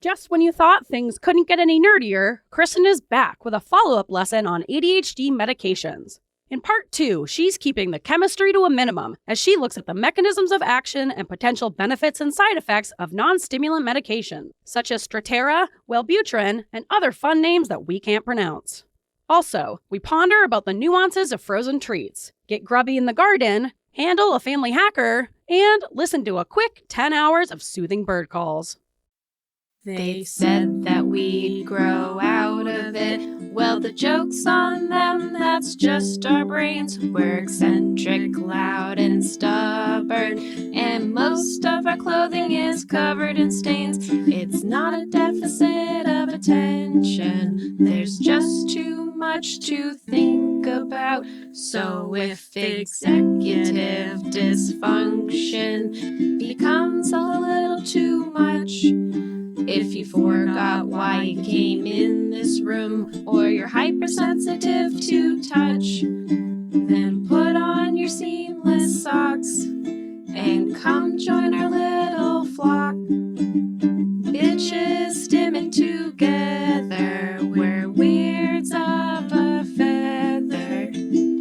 Just when you thought things couldn't get any nerdier, Kristin is back with a follow-up lesson on ADHD medications. In part 2, she's keeping the chemistry to a minimum as she looks at the mechanisms of action and potential benefits and side effects of non-stimulant medication, such as Strattera, Wellbutrin, and other fun names that we can't pronounce. Also, we ponder about the nuances of frozen treats, get grubby in the garden, handle a family hacker, and listen to a quick 10 hours of soothing bird calls. They said that we'd grow out of it. Well, the joke's on them, that's just our brains. We're eccentric, loud, and stubborn, and most of our clothing is covered in stains. It's not a deficit of attention, there's just too much to think about. So if executive dysfunction becomes a little too much, if you forgot why you came in this room, or you're hypersensitive to touch, then put on your seamless socks and come join our little flock. Bitches stimming together, we're weirds of a feather,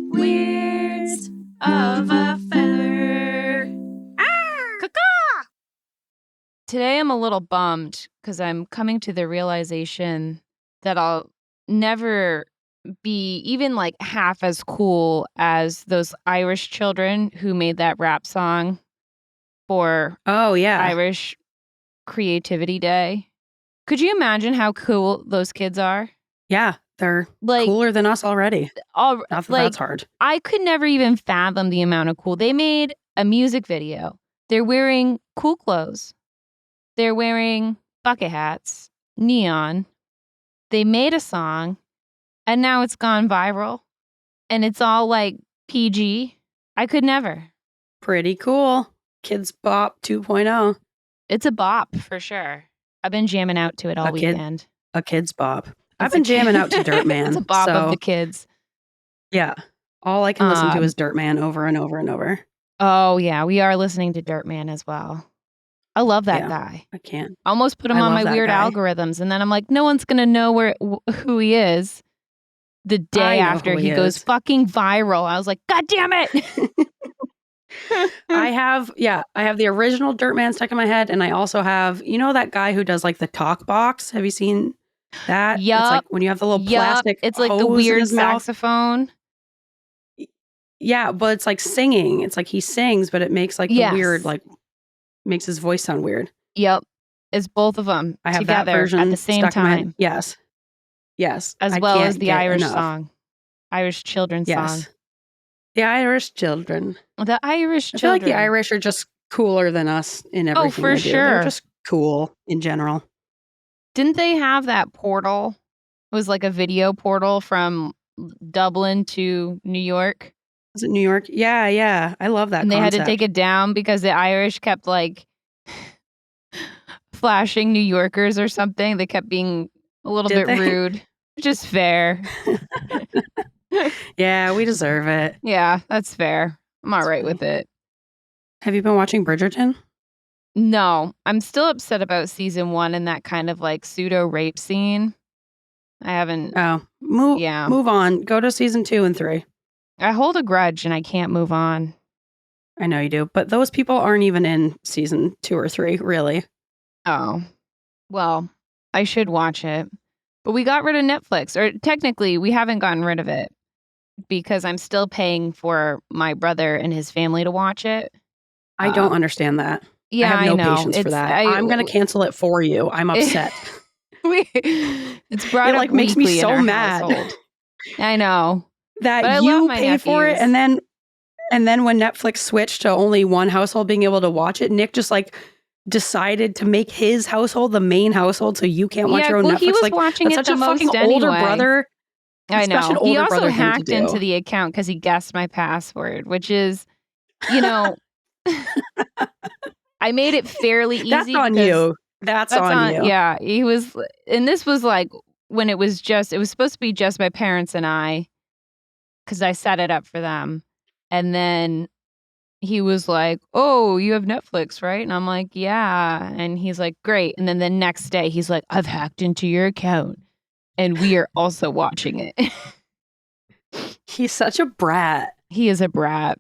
weirds of a feather. Today I'm a little bummed because I'm coming to the realization that I'll never be even like half as cool as those Irish children who made that rap song for Irish Creativity Day. Could you imagine how cool those kids are? Yeah, they're cooler than us already. Not that that's hard. I could never even fathom the amount of cool. They made a music video. They're wearing cool clothes. They're wearing bucket hats, neon. They made a song, and now it's gone viral, and it's all like PG. I could never. Pretty cool. Kids Bop 2.0. It's a bop for sure. I've been jamming out to it all weekend. A Kids Bop. I've been jamming out to Dirt Man. It's a bop of the kids. Yeah. All I can listen to is Dirt Man over and over and over. Oh, yeah. We are listening to Dirt Man as well. I love that guy. I can't. Almost put him on my weird algorithms. And then I'm like, no one's going to know who he is the day after he goes fucking viral. I was like, God damn it. I have the original Dirt Man stuck in my head. And I also have, you know, that guy who does like the talk box. Have you seen that? Yep. It's like when you have the little plastic it's like the weird saxophone. Yeah, but it's like singing. It's like he sings, but it makes like the weird, like, makes his voice sound weird. Yep. It's both of them I have together that version at the same time. Yes. As well as the Irish song. Irish children's song. The Irish children. The Irish children. I feel like the Irish are just cooler than us in everything. Oh, for they do. sure. They're just cool in general. Didn't they have that portal? It was like a video portal from Dublin to New York. Was it New York? Yeah. I love that And they concept. had to take it down because the Irish kept like flashing New Yorkers or something. They kept being a little bit rude. Just fair. Yeah, we deserve it. Yeah, that's fair. I'm all right with it. Have you been watching Bridgerton? No, I'm still upset about season 1 and that kind of like pseudo rape scene. I haven't. Oh, move on. Go to season 2 and 3. I hold a grudge and I can't move on. I know you do, but those people aren't even in season 2 or 3, really. Oh, well, I should watch it. But we got rid of Netflix, or technically we haven't gotten rid of it because I'm still paying for my brother and his family to watch it. I don't understand that. Yeah, I have no know. patience for that. I'm going to cancel it for you. I'm upset. It's brought up like makes me so mad. Household. I know. That you pay for it, and then when Netflix switched to only one household being able to watch it, Nick just like decided to make his household the main household, so you can't watch your own Netflix. He was like, watching it such the a most fucking older brother. I know. He also hacked into the account because he guessed my password, which is, you know, I made it fairly easy. That's on you. That's on you. Yeah, he was, and this was like when it was supposed to be just my parents and I. Because I set it up for them. And then he was like, "Oh, you have Netflix, right?" And I'm like, "Yeah." And he's like, "Great." And then the next day he's like, "I've hacked into your account and we are also watching it." He's such a brat. He is a brat.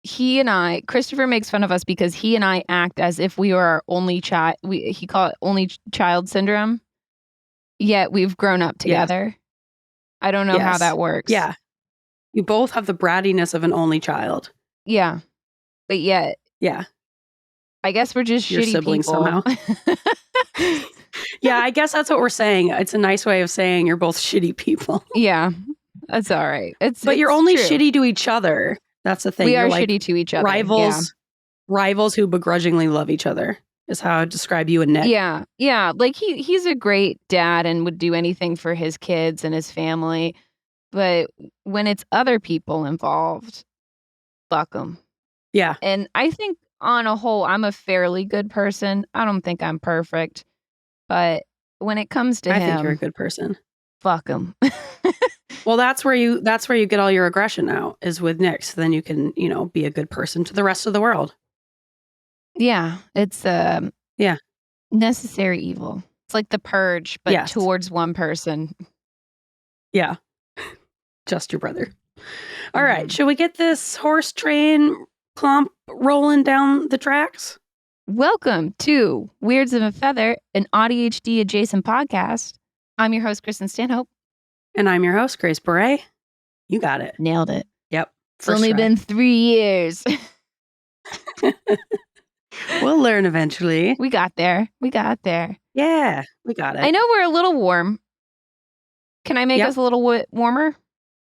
He and I, Christopher makes fun of us because he and I act as if we were our only child. He call it only child syndrome. Yet we've grown up together. I don't know how that works. Yeah. You both have the brattiness of an only child. Yeah. But yet, Yeah. I guess we're just Your shitty siblings people. somehow. Yeah, I guess that's what we're saying. It's a nice way of saying you're both shitty people. Yeah. That's all right. But you're it's only true. shitty to each other. That's the thing. We You're are like shitty to each other. rivals who begrudgingly love each other is how I would describe you and Nick. Yeah. Yeah. Like he's a great dad and would do anything for his kids and his family. But when it's other people involved, fuck them. Yeah. And I think on a whole, I'm a fairly good person. I don't think I'm perfect. But when it comes to I him, think you're a good person. fuck him. Well, that's where you get all your aggression out is with Nick. So then you can, be a good person to the rest of the world. Yeah. It's necessary evil. It's like the purge, but towards one person. Yeah. Just your brother. All right. Should we get this horse train clomp rolling down the tracks? Welcome to Weirds of a Feather, an AuDHD-Adjacent podcast. I'm your host, Kristin Stanhope. And I'm your host, Grace Beret. You got it. Nailed it. Yep. It's only been 3 years. We'll learn eventually. We got there. Yeah, we got it. I know we're a little warm. Can I make us a little warmer?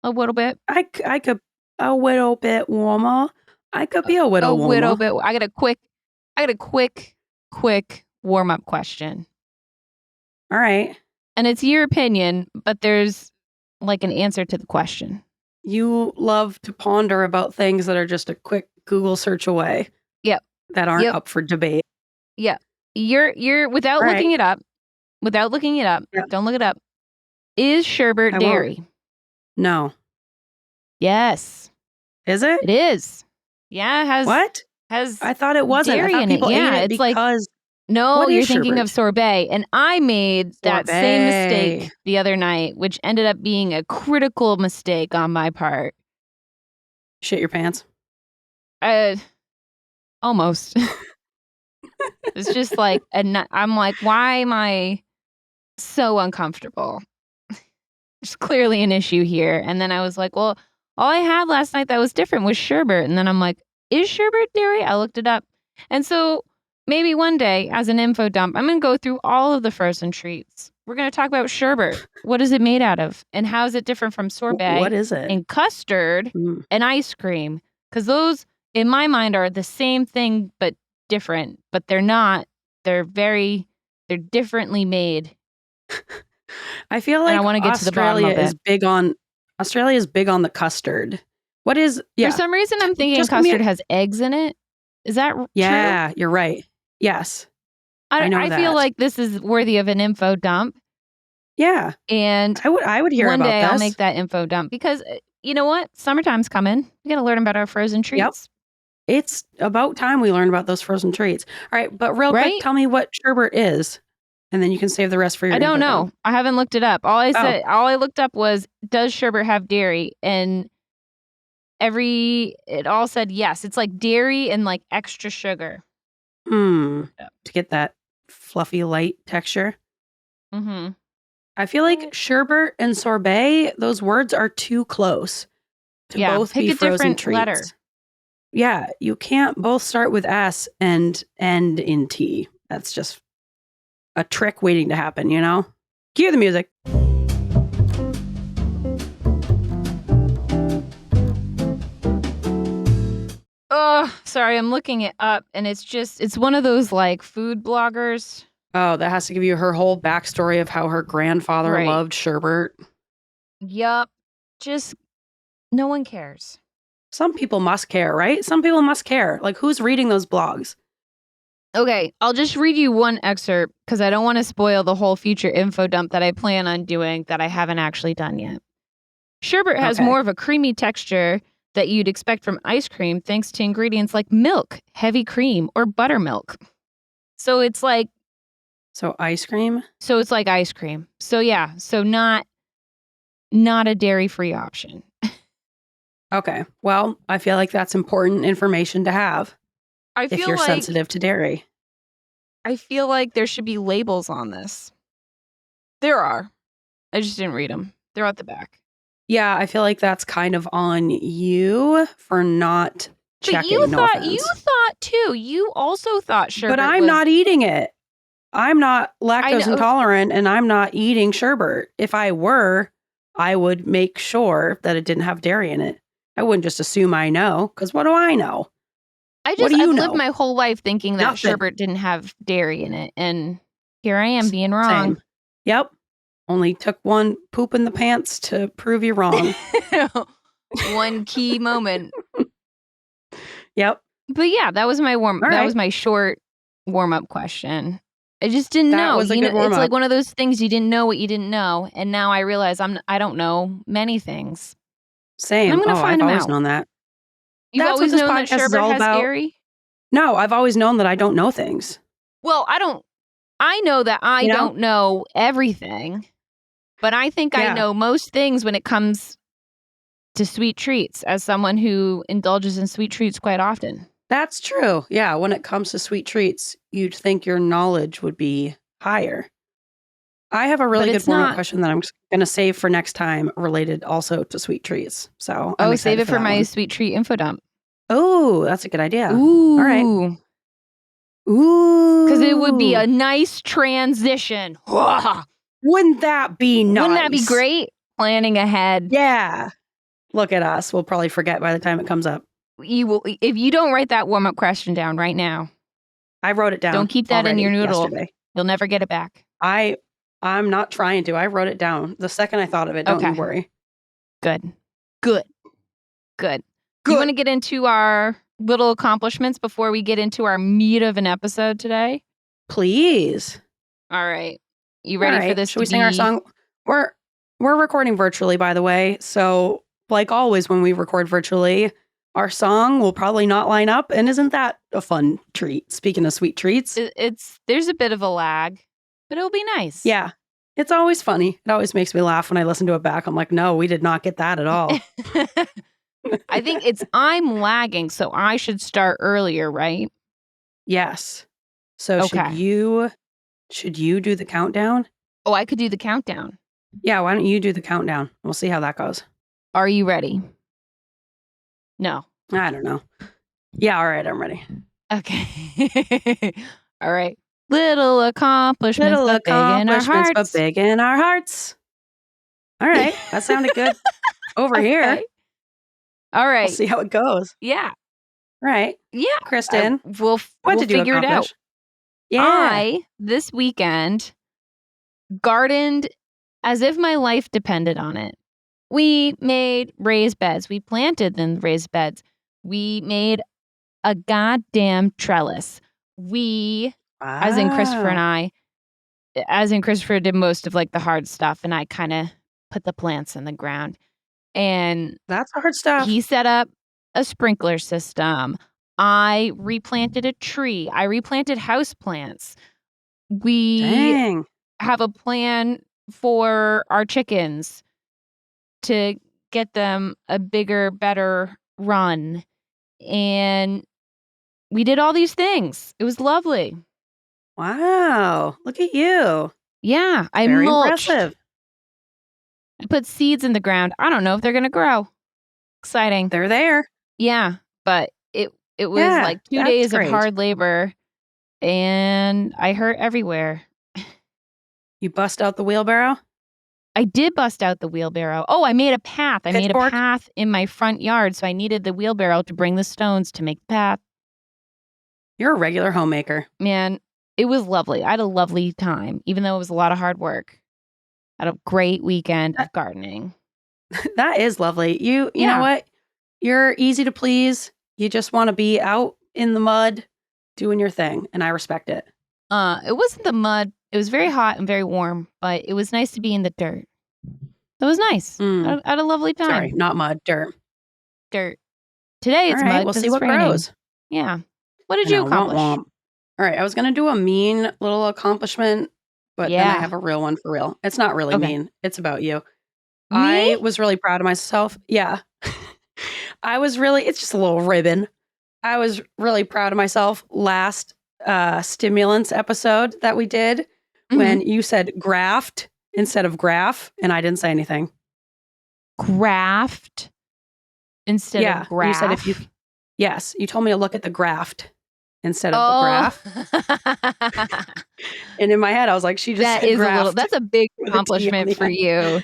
A little bit? I could a little bit warmer. I could be a little warmer. A little bit. I got a quick warm-up question. All right. And it's your opinion, but there's like an answer to the question. You love to ponder about things that are just a quick Google search away. Yep. That aren't up for debate. Yeah. You're without looking it up. Without looking it up. Yep. Don't look it up. Is sherbet dairy? No. Yes. Is it? It is. Yeah, it has what? I thought it wasn't. Dairy I thought in people it. Yeah, ate it it's because no, you're thinking of sorbet. And I made that same mistake the other night, which ended up being a critical mistake on my part. Shit your pants? Almost. It's just like, I'm like, why am I so uncomfortable? There's clearly an issue here. And then I was like, well, all I had last night that was different was sherbet. And then I'm like, is sherbet dairy? I looked it up. And so maybe one day as an info dump, I'm going to go through all of the frozen treats. We're going to talk about sherbet. What is it made out of? And how is it different from sorbet? What is it? And custard and ice cream. Because those, in my mind, are the same thing, but different. But they're not. They're differently made. I feel like I want to get to the bottom of it. Australia is big on the custard. What is? Yeah. For some reason, I'm thinking custard has eggs in it. Is that true? Yeah, you're right. Yes. I feel like this is worthy of an info dump. Yeah. And I would hear about this. One day I'll make that info dump because you know what? Summertime's coming. We got to learn about our frozen treats. Yep. It's about time we learn about those frozen treats. All right, but real quick, tell me what sherbet is. And then you can save the rest for your I don't know. dump. I haven't looked it up. All I looked up was, does sherbet have dairy? And it all said yes. It's like dairy and like extra sugar. To get that fluffy light texture. Mm-hmm. I feel like sherbet and sorbet, those words are too close to both be frozen treats. Letter. Yeah, you can't both start with S and end in T. That's just a trick waiting to happen, you know? Cue the music. Oh, sorry, I'm looking it up and it's one of those like food bloggers. Oh, that has to give you her whole backstory of how her grandfather loved sherbet. Yup. Just no one cares. Some people must care, right? Some people must care. Like, who's reading those blogs? Okay, I'll just read you one excerpt because I don't want to spoil the whole future info dump that I plan on doing that I haven't actually done yet. Sherbet has more of a creamy texture that you'd expect from ice cream thanks to ingredients like milk, heavy cream, or buttermilk. So it's like ice cream? So it's like ice cream. So yeah, so not a dairy-free option. Okay. Well, I feel like that's important information to have if you're sensitive to dairy. I feel like there should be labels on this. There are. I just didn't read them. They're at the back. Yeah, I feel like that's kind of on you for not checking. But you thought too. You also thought sherbet. But I'm not eating it. I'm not lactose intolerant, and I'm not eating sherbet. If I were, I would make sure that it didn't have dairy in it. I wouldn't just assume I know, because what do I know? I've lived my whole life thinking that sherbet didn't have dairy in it, and here I am being wrong. Same. Yep. Only took one poop in the pants to prove you wrong. One key moment. Yep. But yeah, that was my was my short warm-up question. I just didn't know. Was a good warm-up. It's like one of those things you didn't know what you didn't know, and now I realize I don't know many things. Same. I'm gonna find I've them always out. known that. You've That's always what this known that podcast is sherbet all has about. dairy? No, I've always known that I don't know things. Well, I know that I don't know everything, but I think I know most things when it comes to sweet treats, as someone who indulges in sweet treats quite often. That's true. Yeah, when it comes to sweet treats, you'd think your knowledge would be higher. I have a really good warm-up question that I'm going to save for next time, related also to sweet treats. So I'm save it for my one. sweet treat info dump. Oh, that's a good idea. Ooh. All right. Ooh. Because it would be a nice transition. Wouldn't that be nice? Wouldn't that be great? Planning ahead. Yeah. Look at us. We'll probably forget by the time it comes up. You will, if you don't write that warm-up question down right now. I wrote it down. Don't keep that in your noodle. Yesterday. You'll never get it back. I'm not trying to. I wrote it down the second I thought of it. Don't you worry. Good. You want to get into our little accomplishments before we get into our meat of an episode today? Please. All right. You ready for this? Should we sing our song? We're recording virtually, by the way. So, like always, when we record virtually, our song will probably not line up. And isn't that a fun treat? Speaking of sweet treats, there's a bit of a lag, but it'll be nice. Yeah. It's always funny. It always makes me laugh when I listen to it back. I'm like, no, we did not get that at all. I think I'm lagging, so I should start earlier, right? Yes. So should you do the countdown? Oh, I could do the countdown. Yeah, why don't you do the countdown? We'll see how that goes. Are you ready? No. I don't know. Yeah, all right, I'm ready. Okay. All right. Little accomplishments, but big in our hearts. All right, that sounded good. Over here. All right. We'll see how it goes. Yeah. Right. Yeah. Kristin, we'll figure it out. Yeah. This weekend, gardened as if my life depended on it. We made raised beds. We planted in raised beds. We made a goddamn trellis. As in Christopher and I, Christopher did most of like the hard stuff, and I kind of put the plants in the ground. And that's hard stuff. He set up a sprinkler system. I replanted a tree. I replanted houseplants. We have a plan for our chickens to get them a bigger, better run. And we did all these things. It was lovely. Wow. Look at you. Yeah. I Very mulched. Impressive. I put seeds in the ground. I don't know if they're going to grow. Exciting. They're there. Yeah. But it was like 2 days of hard labor, and I hurt everywhere. You bust out the wheelbarrow? I did bust out the wheelbarrow. Oh, I made a path. I made a path in my front yard, so I needed the wheelbarrow to bring the stones to make the path. You're a regular homemaker. Man, it was lovely. I had a lovely time, even though it was a lot of hard work. I had a great weekend of gardening. That is lovely. You know what? You're easy to please. You just want to be out in the mud doing your thing, and I respect it. It wasn't the mud. It was very hot and very warm, but it was nice to be in the dirt. It was nice. I had a lovely time. Sorry, not mud, dirt. Dirt. Today All it's right, mud we'll because see it's what raining. grows. Yeah. What did I you know, womp accomplish? womp. All right, I was going to do a mean little accomplishment, but then I Yeah. have a real one for real. It's not really Okay. mean. It's about you. Me? I was really proud of myself. Yeah. It's just a little ribbon. I was really proud of myself last stimulants episode that we did when you said graft instead of graph, and I didn't say anything. Graft instead of graph. You said yes, you told me to look at the graft instead of the graph. And in my head, I was like, she just That said is graft. that's a big with a T on accomplishment the for end. you.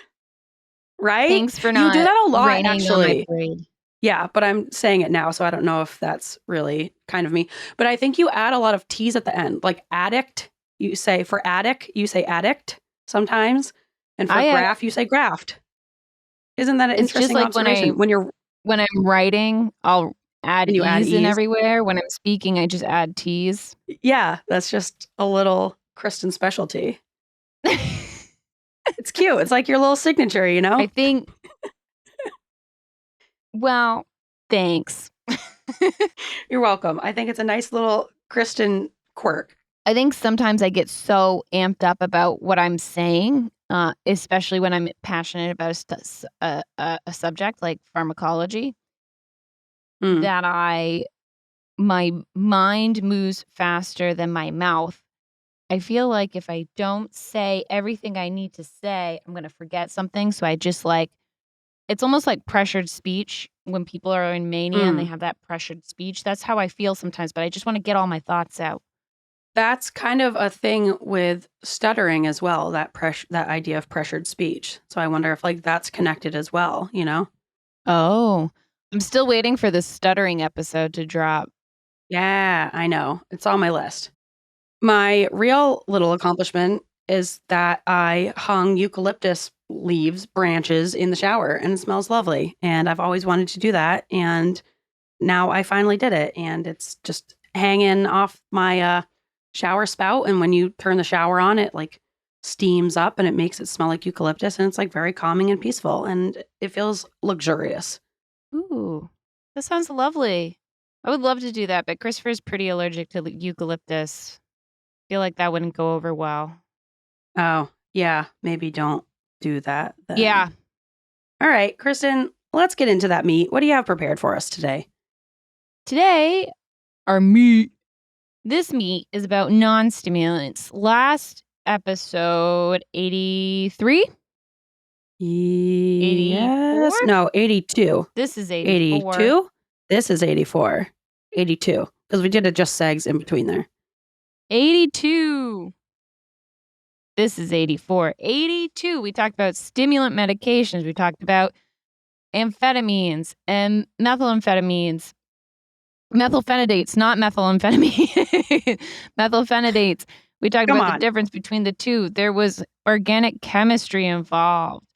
Right? Thanks for You not do that a lot, raining on my actually. parade. Yeah, but I'm saying it now, so I don't know if that's really kind of me. But I think you add a lot of T's at the end. Like addict, you say for addict, you say addict sometimes. And for graph, you say graft. Isn't that an It's just interesting like observation? when I'm writing, I'll add And you add E's in E's. everywhere. When I'm speaking, I just add T's. Yeah, that's just a little Kristin specialty. It's cute. It's like your little signature, you know? I think. Well, thanks. You're welcome. I think it's a nice little Kristin quirk. I think sometimes I get so amped up about what I'm saying, especially when I'm passionate about a subject like pharmacology, that my mind moves faster than my mouth. I feel like if I don't say everything I need to say, I'm going to forget something. So I just it's almost like pressured speech when people are in mania and they have that pressured speech. That's how I feel sometimes, but I just want to get all my thoughts out. That's kind of a thing with stuttering as well, that idea of pressured speech. So I wonder if that's connected as well, you know? Oh, I'm still waiting for the stuttering episode to drop. Yeah, I know. It's on my list. My real little accomplishment is that I hung eucalyptus leaves, branches in the shower, and it smells lovely. And I've always wanted to do that. And now I finally did it. And it's just hanging off my shower spout. And when you turn the shower on, it steams up and it makes it smell like eucalyptus. And it's very calming and peaceful. And it feels luxurious. Ooh, that sounds lovely. I would love to do that, but Christopher's pretty allergic to eucalyptus. I feel like that wouldn't go over well. Oh, yeah. Maybe don't do that then. Yeah. All right, Kristin, let's get into that meat. What do you have prepared for us today? Today, our meat. This meat is about non-stimulants. Last episode, 83? Yes. 84? No, 82. This is 84. 82? This is 84. 82. Because we did a just segs in between there. 82. This is 84. 82. We talked about stimulant medications. We talked about amphetamines and methamphetamines. Methylphenidates, not methamphetamine. Methylphenidates. We talked about the difference between the two. There was organic chemistry involved.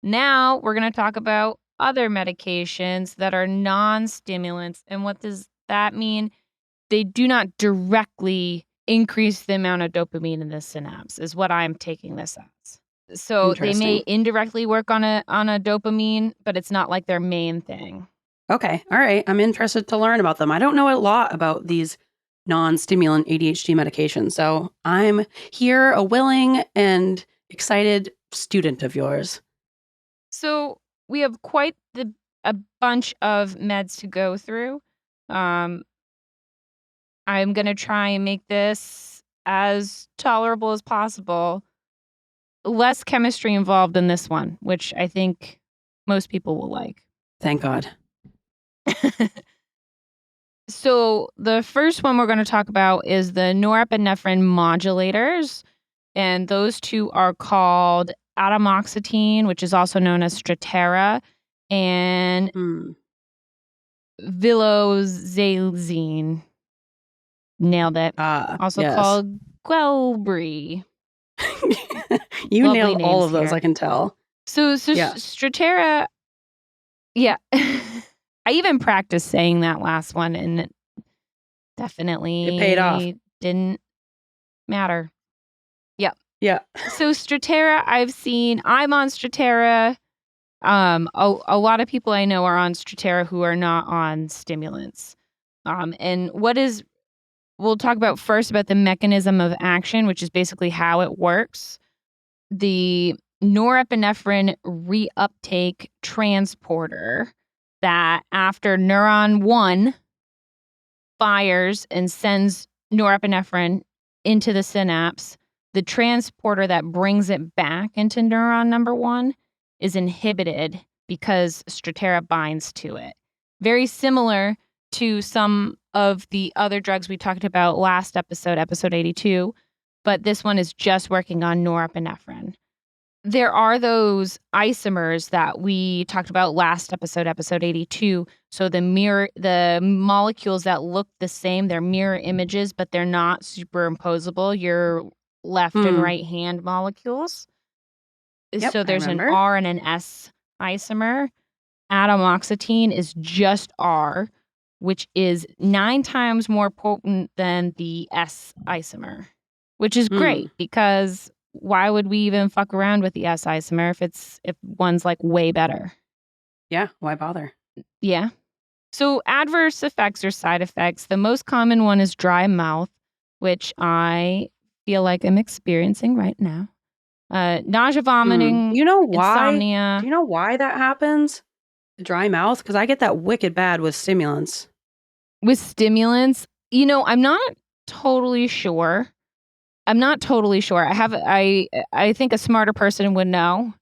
Now we're going to talk about other medications that are non-stimulants. And what does that mean? They do not directly increase the amount of dopamine in the synapse, is what I'm taking this as. So they may indirectly work on a dopamine, but it's not like their main thing. Okay. All right. I'm interested to learn about them. I don't know a lot about these non-stimulant ADHD medications. So I'm here, a willing and excited student of yours. So we have quite a bunch of meds to go through. I'm going to try and make this as tolerable as possible. Less chemistry involved in this one, which I think most people will like. Thank God. So the first one we're going to talk about is the norepinephrine modulators. And those two are called atomoxetine, which is also known as Strattera, and vilozazine. Nailed it. Also called Wellbutrin. You Lovely nailed all of those, here. I can tell. So yeah. Strattera, yeah. I even practiced saying that last one, and it definitely it paid off. Didn't matter. Yep. Yeah. So Strattera, I'm on Strattera. A lot of people I know are on Strattera who are not on stimulants. And we'll talk about first about the mechanism of action, which is basically how it works. The norepinephrine reuptake transporter that after neuron 1 fires and sends norepinephrine into the synapse, the transporter that brings it back into neuron number 1 is inhibited because Strattera binds to it. Very similar to some of the other drugs we talked about last episode 82, but this one is just working on norepinephrine. There are those isomers that we talked about last episode 82. So the molecules that look the same, they're mirror images, but they're not superimposable. Your left and right hand molecules. Yep, So there's an remember. R and an S isomer. Atomoxetine is just R, which is 9 times more potent than the S isomer, which is great because why would we even fuck around with the S isomer if one's like way better? Yeah, why bother? Yeah. So adverse effects or side effects, the most common one is dry mouth, which I feel like I'm experiencing right now. Nausea, vomiting, You know why? insomnia. Do you know why that happens? The dry mouth? Because I get that wicked bad with stimulants. With stimulants, I'm not totally sure. I think a smarter person would know.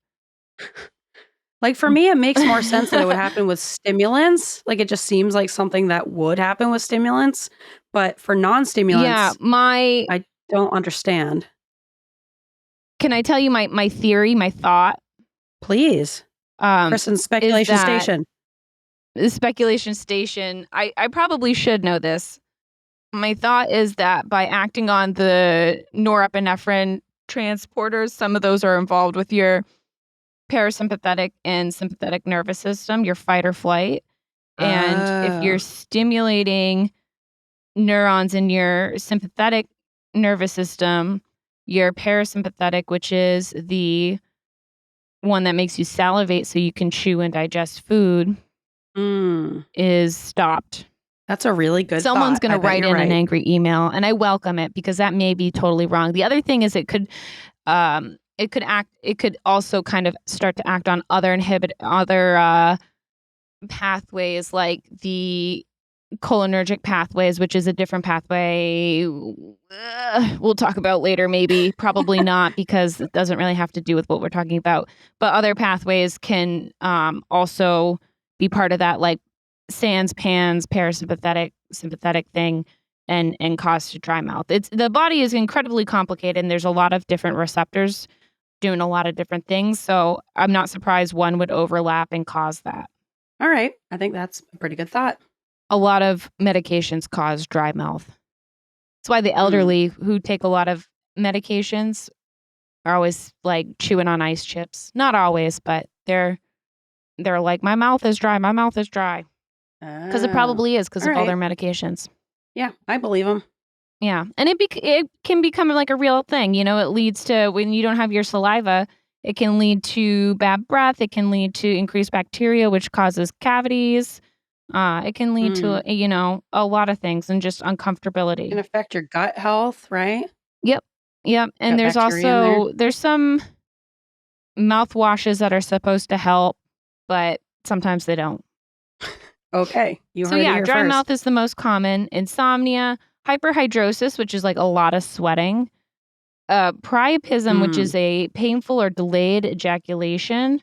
Like for me, it makes more sense that it would happen with stimulants. Like it just seems like something that would happen with stimulants. But for non-stimulants, I don't understand. Can I tell you my theory, my thought? Please. Kristin's speculation station. The speculation station. I probably should know this. My thought is that by acting on the norepinephrine transporters, some of those are involved with your parasympathetic and sympathetic nervous system, your fight or flight. And if you're stimulating neurons in your sympathetic nervous system, your parasympathetic, which is the one that makes you salivate so you can chew and digest food, is stopped. That's a really good Someone's thought. going to write in an angry email, and I welcome it because that may be totally wrong. The other thing is it could also kind of start to act on other pathways like the cholinergic pathways, which is a different pathway we'll talk about later, maybe, probably not, because it doesn't really have to do with what we're talking about. But other pathways can also be part of that, like sans pans parasympathetic sympathetic thing, and cause dry mouth. The body is incredibly complicated, and there's a lot of different receptors doing a lot of different things. So I'm not surprised one would overlap and cause that. All right. I think that's a pretty good thought. A lot of medications cause dry mouth. That's why the elderly who take a lot of medications are always like chewing on ice chips. Not always, but they're like, my mouth is dry. My mouth is dry. Because it probably is because of all their medications. Yeah, I believe them. Yeah. And it can become like a real thing. It leads to, when you don't have your saliva, it can lead to bad breath. It can lead to increased bacteria, which causes cavities. It can lead to, a lot of things and just uncomfortability. It can affect your gut health, right? Yep. And there's some mouthwashes that are supposed to help, but sometimes they don't. Okay. You heard it here dry first. mouth is the most common. Insomnia, hyperhidrosis, which is like a lot of sweating. Priapism, which is a painful or delayed ejaculation.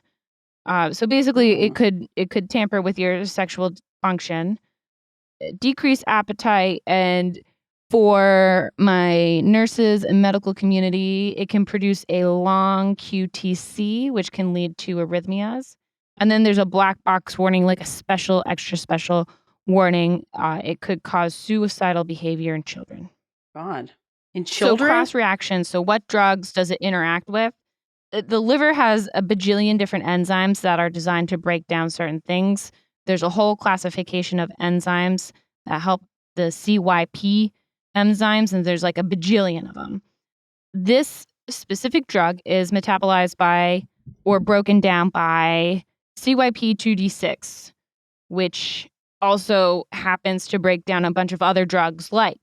So basically, it could tamper with your sexual function. Decreased appetite, and for my nurses and medical community, it can produce a long QTC, which can lead to arrhythmias. And then there's a black box warning, like a extra special warning. It could cause suicidal behavior in children. God. In children? So cross reactions. So what drugs does it interact with? The liver has a bajillion different enzymes that are designed to break down certain things. There's a whole classification of enzymes that help the CYP enzymes, and there's like a bajillion of them. This specific drug is metabolized by or broken down by CYP2D6, which also happens to break down a bunch of other drugs like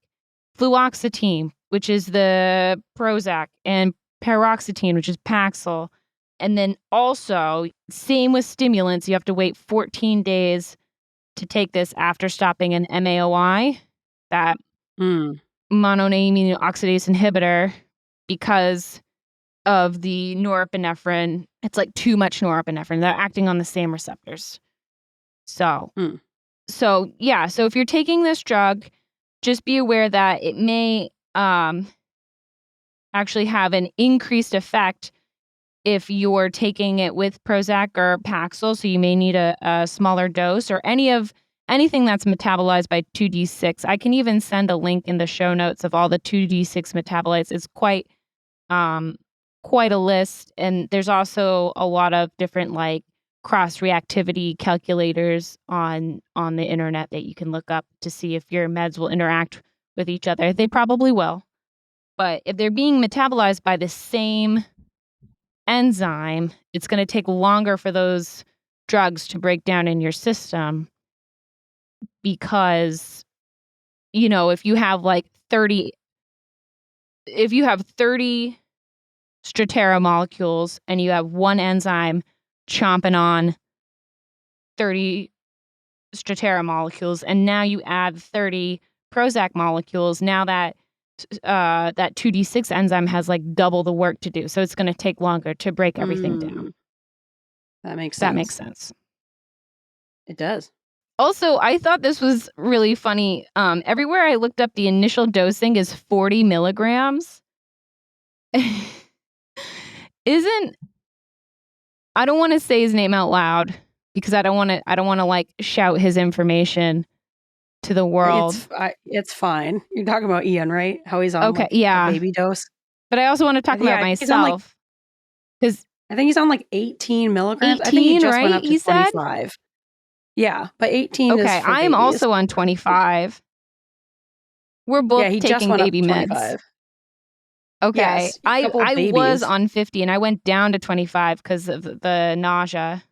fluoxetine, which is the Prozac, and paroxetine, which is Paxil. And then also, same with stimulants, you have to wait 14 days to take this after stopping an MAOI, that monoamine oxidase inhibitor, because of the norepinephrine. It's like too much norepinephrine. They're acting on the same receptors. So if you're taking this drug, just be aware that it may actually have an increased effect if you're taking it with Prozac or Paxil. So you may need a smaller dose, or anything that's metabolized by 2D6. I can even send a link in the show notes of all the 2D6 metabolites. It's quite a list. And there's also a lot of different like cross-reactivity calculators on the internet that you can look up to see if your meds will interact with each other. They probably will. But if they're being metabolized by the same enzyme, it's going to take longer for those drugs to break down in your system, because, if you have 30 Strattera molecules and you have one enzyme chomping on 30 Strattera molecules, and now you add 30 Prozac molecules, now that 2D6 enzyme has double the work to do. So it's going to take longer to break everything down. That makes sense. That makes sense. It does. Also, I thought this was really funny. Everywhere I looked up, the initial dosing is 40 milligrams. I don't want to say his name out loud because I don't want to shout his information to the world. It's fine. You're talking about Ian, right? How he's on a baby dose. But I also want to talk about myself, because I think he's on 18 milligrams. 18, I think he just right? went up to He 25. Said? Yeah, but 18 is for I'm babies. also on 25. We're both taking baby meds. Okay, yes, I was on 50 and I went down to 25 because of the nausea,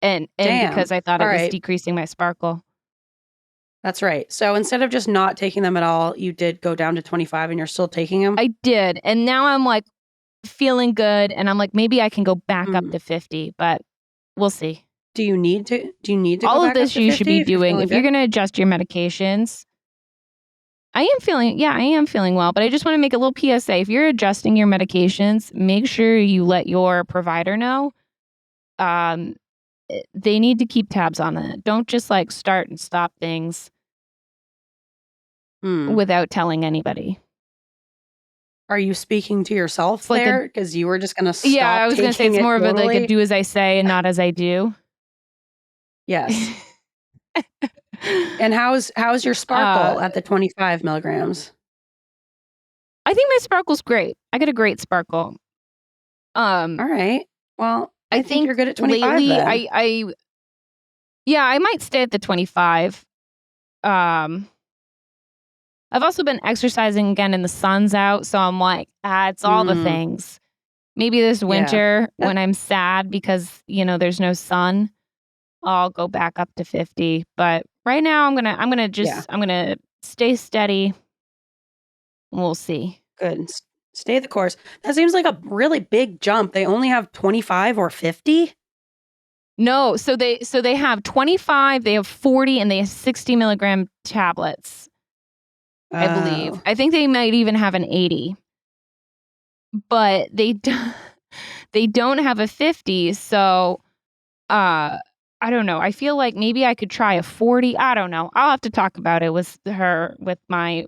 and because I thought it was decreasing my sparkle. That's right. So instead of just not taking them at all, you did go down to 25 and you're still taking them? I did. And now I'm feeling good. And I'm maybe I can go back up to 50, but we'll see. Do you need to all go of back this up to you 50 should be doing if you're going to adjust your medications? I am feeling well, but I just want to make a little PSA. If you're adjusting your medications, make sure you let your provider know. They need to keep tabs on it. Don't just start and stop things without telling anybody. Are you speaking to yourself there? Because you were just going to stop. Yeah, I was going to say it's more of a do as I say and not as I do. Yes. And how's your sparkle at the 25 milligrams? I think my sparkle's great. I get a great sparkle. All right. Well, I think you're good at 25 lately, then. I might stay at the 25. I've also been exercising again and the sun's out, so I'm it's all the things. Maybe this winter when I'm sad because, there's no sun, I'll go back up to 50. But right now I'm going to stay steady. We'll see. Good. Stay the course. That seems like a really big jump. They only have 25 or 50? No, so they have 25, they have 40, and they have 60 milligram tablets. I believe. I think they might even have an 80. But they don't have a 50, so I don't know. I feel like maybe I could try a 40. I don't know. I'll have to talk about it with my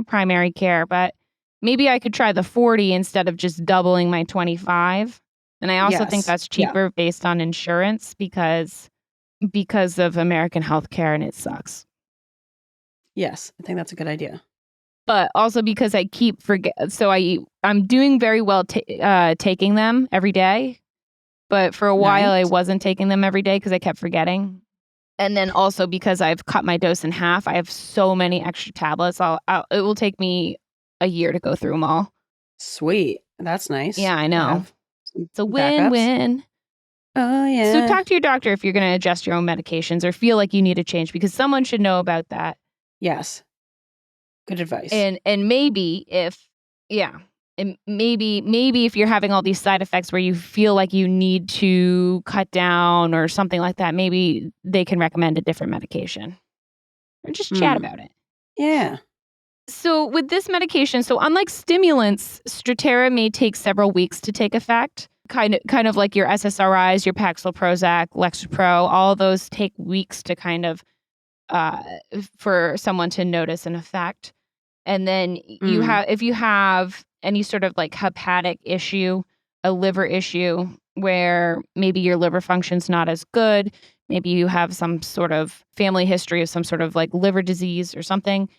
primary care, but maybe I could try the 40 instead of just doubling my 25. And I also think that's cheaper based on insurance because of American healthcare, and it sucks. Yes, I think that's a good idea. But also because I keep so I'm doing very well taking them every day. But for a while I wasn't taking them every day because I kept forgetting. And then also because I've cut my dose in half, I have so many extra tablets. It will take me a year to go through them all. Sweet. That's nice. Yeah, I know. It's a win-win. Oh, yeah. So talk to your doctor if you're going to adjust your own medications or feel like you need a change, because someone should know about that. Yes. Good advice. And maybe if maybe if you're having all these side effects where you feel like you need to cut down or something like that, maybe they can recommend a different medication or just chat about it. Yeah. So with this medication, so unlike stimulants, Strattera may take several weeks to take effect. Kind of like your SSRIs, your Paxil, Prozac, Lexapro, all of those take weeks to kind of for someone to notice an effect. And then if you have any sort of like hepatic issue, a liver issue where maybe your liver function's not as good, maybe you have some sort of family history of some sort of like liver disease or something,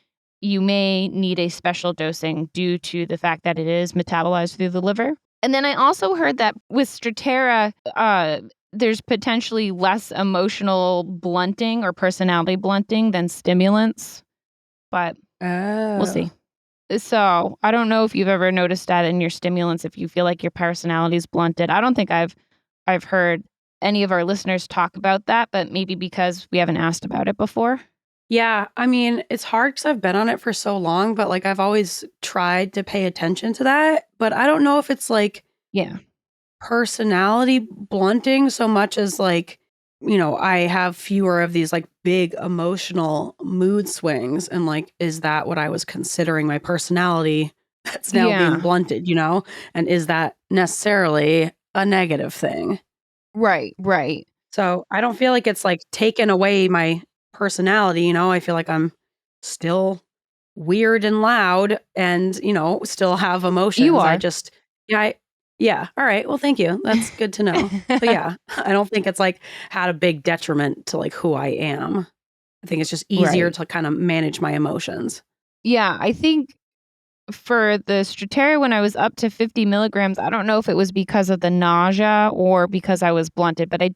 you may need a special dosing due to the fact that it is metabolized through the liver. And then I also heard that with Strattera, there's potentially less emotional blunting or personality blunting than stimulants, but we'll see. So I don't know if you've ever noticed that in your stimulants, if you feel like your personality is blunted. I don't think I've heard any of our listeners talk about that, but maybe because we haven't asked about it before. Yeah, I mean, it's hard because I've been on it for so long, but like I've always tried to pay attention to that. But I don't know if it's like personality blunting so much as like, I have fewer of these like big emotional mood swings. And like, is that what I was considering my personality that's now being blunted, And is that necessarily a negative thing? Right. So I don't feel like it's like taken away my personality, I feel like I'm still weird and loud and, still have emotions. You are. I just, yeah. All right. Well, thank you. That's good to know. But yeah, I don't think it's like had a big detriment to like who I am. I think it's just easier to kind of manage my emotions. Yeah. I think for the Strattera, when I was up to 50 milligrams, I don't know if it was because of the nausea or because I was blunted, but I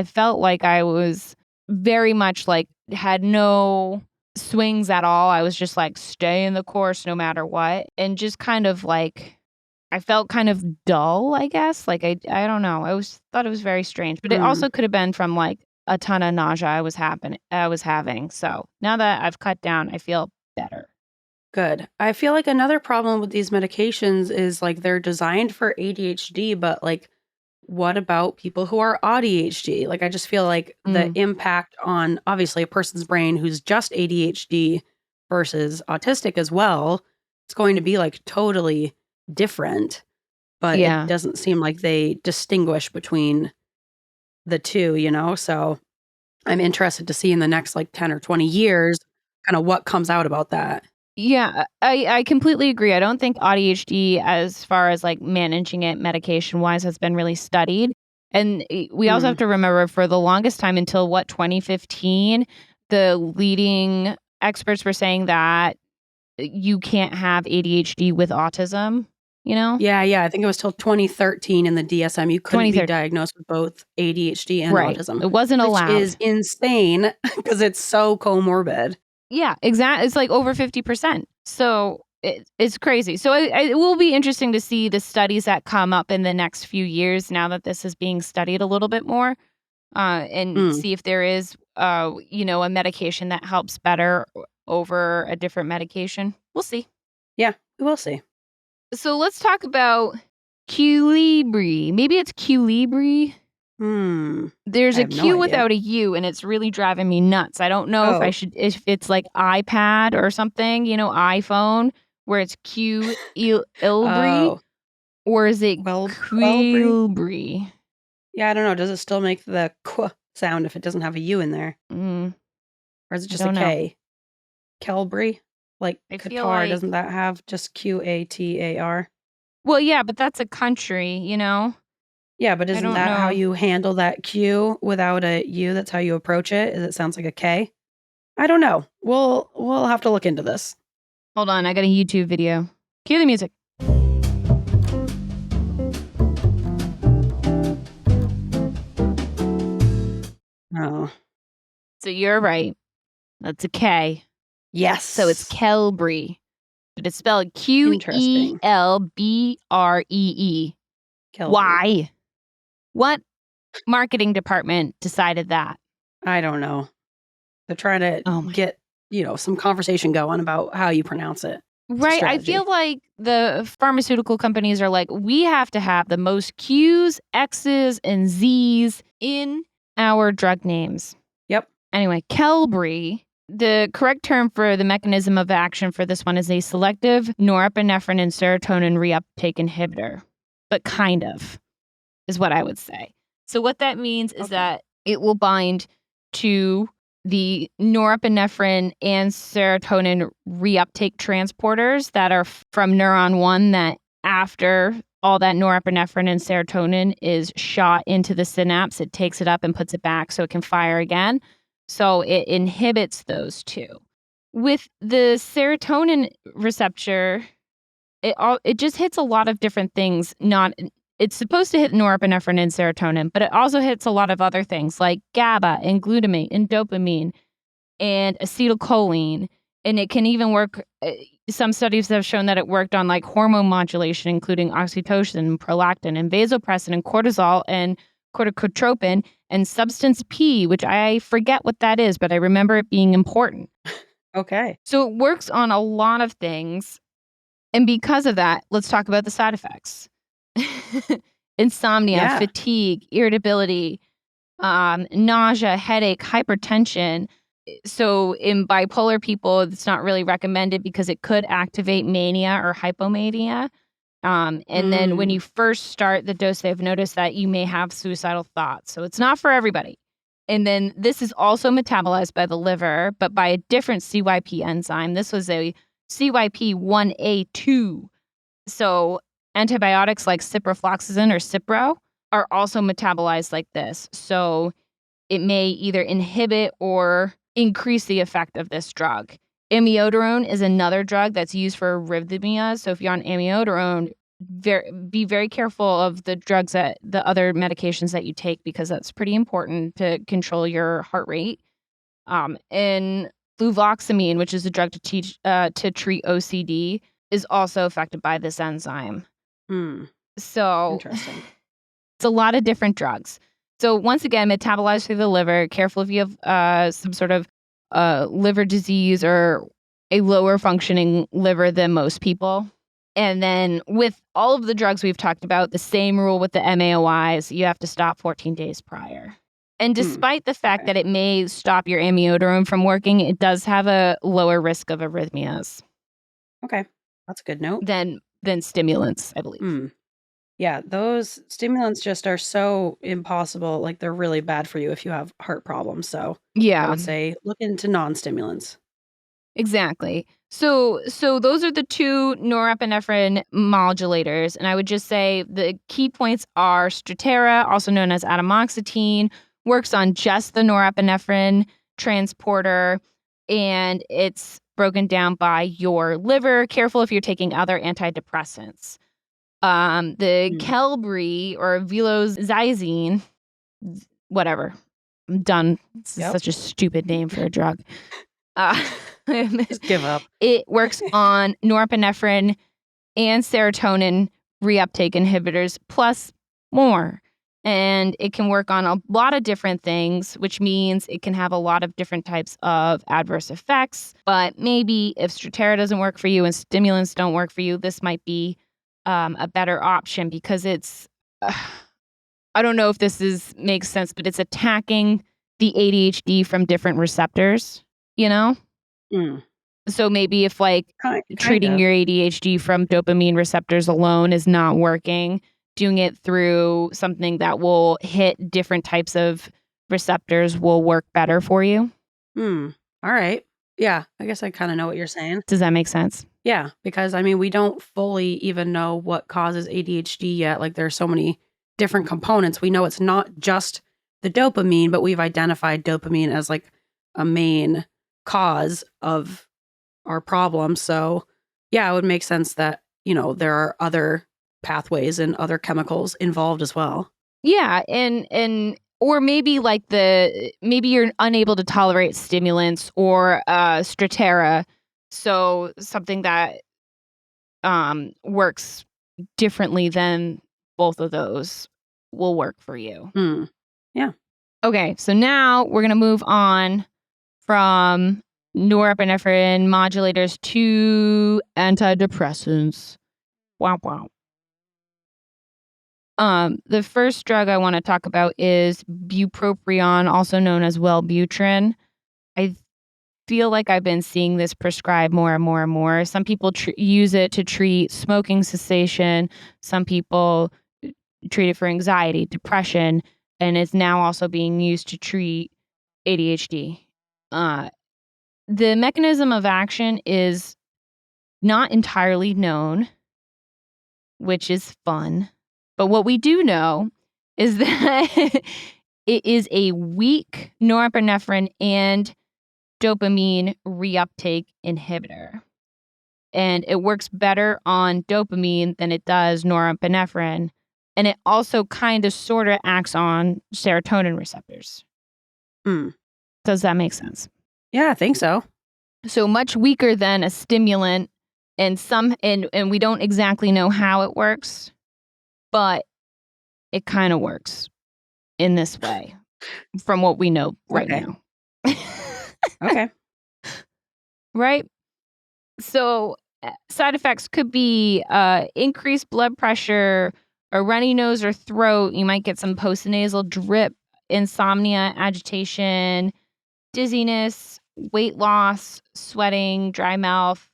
felt like I was very much like had no swings at all. I was just like stay in the course no matter what. And just kind of like, I felt kind of dull, I guess. Like, I don't know. Thought it was very strange, but it also could have been from like a ton of nausea I was having. So now that I've cut down, I feel better. Good. I feel like another problem with these medications is like they're designed for ADHD, but like, what about people who are AuDHD? Like, I just feel like the impact on obviously a person's brain who's just ADHD versus autistic as well, it's going to be like totally different. But it doesn't seem like they distinguish between the two, So I'm interested to see in the next like 10 or 20 years kind of what comes out about that. Yeah, I completely agree. I don't think AuDHD, as far as like managing it medication wise, has been really studied. And we also have to remember for the longest time until 2015, the leading experts were saying that you can't have ADHD with autism, Yeah. I think it was till 2013 in the DSM you couldn't be diagnosed with both ADHD and autism. It wasn't allowed. Which is insane because it's so comorbid. Yeah, exactly. It's like over 50%. So it's crazy. So it will be interesting to see the studies that come up in the next few years now that this is being studied a little bit more and see if there is, a medication that helps better over a different medication. We'll see. Yeah, we'll see. So let's talk about Qlibri. Maybe it's Qlibri. There's a Q without a U, and it's really driving me nuts. I don't know if it's like iPad or something, iPhone, where it's Qlibri, or is it Qlibri? Yeah, I don't know. Does it still make the qu sound if it doesn't have a U in there? Or is it just a K? Kelbri? Like Qatar, doesn't that have just Qatar? Well, yeah, but that's a country, Yeah, but isn't that how you handle that Q without a U? That's how you approach it? It sounds like a K? I don't know. We'll have to look into this. Hold on, I got a YouTube video. Cue the music. Oh. So you're right. That's a K. Yes. So it's Kelbree. But it's spelled Qelbree. Kelbree. Why? What marketing department decided that? I don't know. They're trying to Oh my. get, some conversation going about how you pronounce it. It's a Right. I strategy. feel like the pharmaceutical companies are like, we have to have the most Q's, X's, and Z's in our drug names. Yep. Anyway, Qelbree, the correct term for the mechanism of action for this one is a selective norepinephrine and serotonin reuptake inhibitor. But kind of is what I would say. So what that means is that it will bind to the norepinephrine and serotonin reuptake transporters that are from neuron 1 that after all that norepinephrine and serotonin is shot into the synapse, it takes it up and puts it back so it can fire again. So it inhibits those two. With the serotonin receptor, it just hits a lot of different things. It's supposed to hit norepinephrine and serotonin, but it also hits a lot of other things like GABA and glutamate and dopamine and acetylcholine. And it can even work. Some studies have shown that it worked on like hormone modulation, including oxytocin, prolactin, and vasopressin, and cortisol, and corticotropin, and substance P, which I forget what that is, but I remember it being important. Okay. So it works on a lot of things. And because of that, let's talk about the side effects. Insomnia, fatigue, irritability, nausea, headache, hypertension. So in bipolar people, it's not really recommended because it could activate mania or hypomania. And then when you first start the dose, they've noticed that you may have suicidal thoughts. So it's not for everybody. And then this is also metabolized by the liver, but by a different CYP enzyme. This was a CYP1A2. So antibiotics like ciprofloxacin or Cipro are also metabolized like this. So it may either inhibit or increase the effect of this drug. Amiodarone is another drug that's used for arrhythmias. So if you're on amiodarone, be very careful of the other medications that you take because that's pretty important to control your heart rate. And fluvoxamine, which is a drug to treat OCD, is also affected by this enzyme. So Interesting. It's a lot of different drugs. So once again, metabolized through the liver. Careful if you have some sort of liver disease or a lower functioning liver than most people. And then with all of the drugs we've talked about, the same rule with the MAOIs, you have to stop 14 days prior. And despite the fact that it may stop your amiodarone from working, it does have a lower risk of arrhythmias. Okay. That's a good note. Than stimulants, I believe. Yeah, those stimulants just are so impossible. Like they're really bad for you if you have heart problems. So I would say look into non-stimulants. Exactly. So those are the two norepinephrine modulators. And I would just say the key points are Strattera, also known as atomoxetine, works on just the norepinephrine transporter, and it's broken down by your liver. Careful if you're taking other antidepressants. The Qelbree or vilozizine, whatever. I'm done. It's such a stupid name for a drug. Just give up. It works on norepinephrine and serotonin reuptake inhibitors plus more. And it can work on a lot of different things, which means it can have a lot of different types of adverse effects. But maybe if Strattera doesn't work for you and stimulants don't work for you, this might be a better option because it's, I don't know if this makes sense, but it's attacking the ADHD from different receptors, you know? So maybe if treating your ADHD from dopamine receptors alone is not working, doing it through something that will hit different types of receptors will work better for you. All right. Yeah, I guess I kind of know what you're saying. Does that make sense? Yeah, because I mean, we don't fully even know what causes ADHD yet. Like there's so many different components. We know it's not just the dopamine, but we've identified dopamine as like a main cause of our problem. So yeah, it would make sense that, there are other pathways and other chemicals involved as well. Yeah, and or maybe maybe you're unable to tolerate stimulants or Strattera, so something that works differently than both of those will work for you. Yeah. Okay, so now we're going to move on from norepinephrine modulators to antidepressants. Wow, wow. The first drug I want to talk about is bupropion, also known as Wellbutrin. I feel like I've been seeing this prescribed more and more and more. Some people use it to treat smoking cessation. Some people treat it for anxiety, depression, and it's now also being used to treat ADHD. The mechanism of action is not entirely known, which is fun. But what we do know is that it is a weak norepinephrine and dopamine reuptake inhibitor. And it works better on dopamine than it does norepinephrine. And it also kind of sort of acts on serotonin receptors. Does that make sense? Yeah, I think so. So much weaker than a stimulant, and we don't exactly know how it works, but it kind of works in this way from what we know right now. Okay. Right? So side effects could be increased blood pressure, a runny nose or throat. You might get some postnasal drip, insomnia, agitation, dizziness, weight loss, sweating, dry mouth,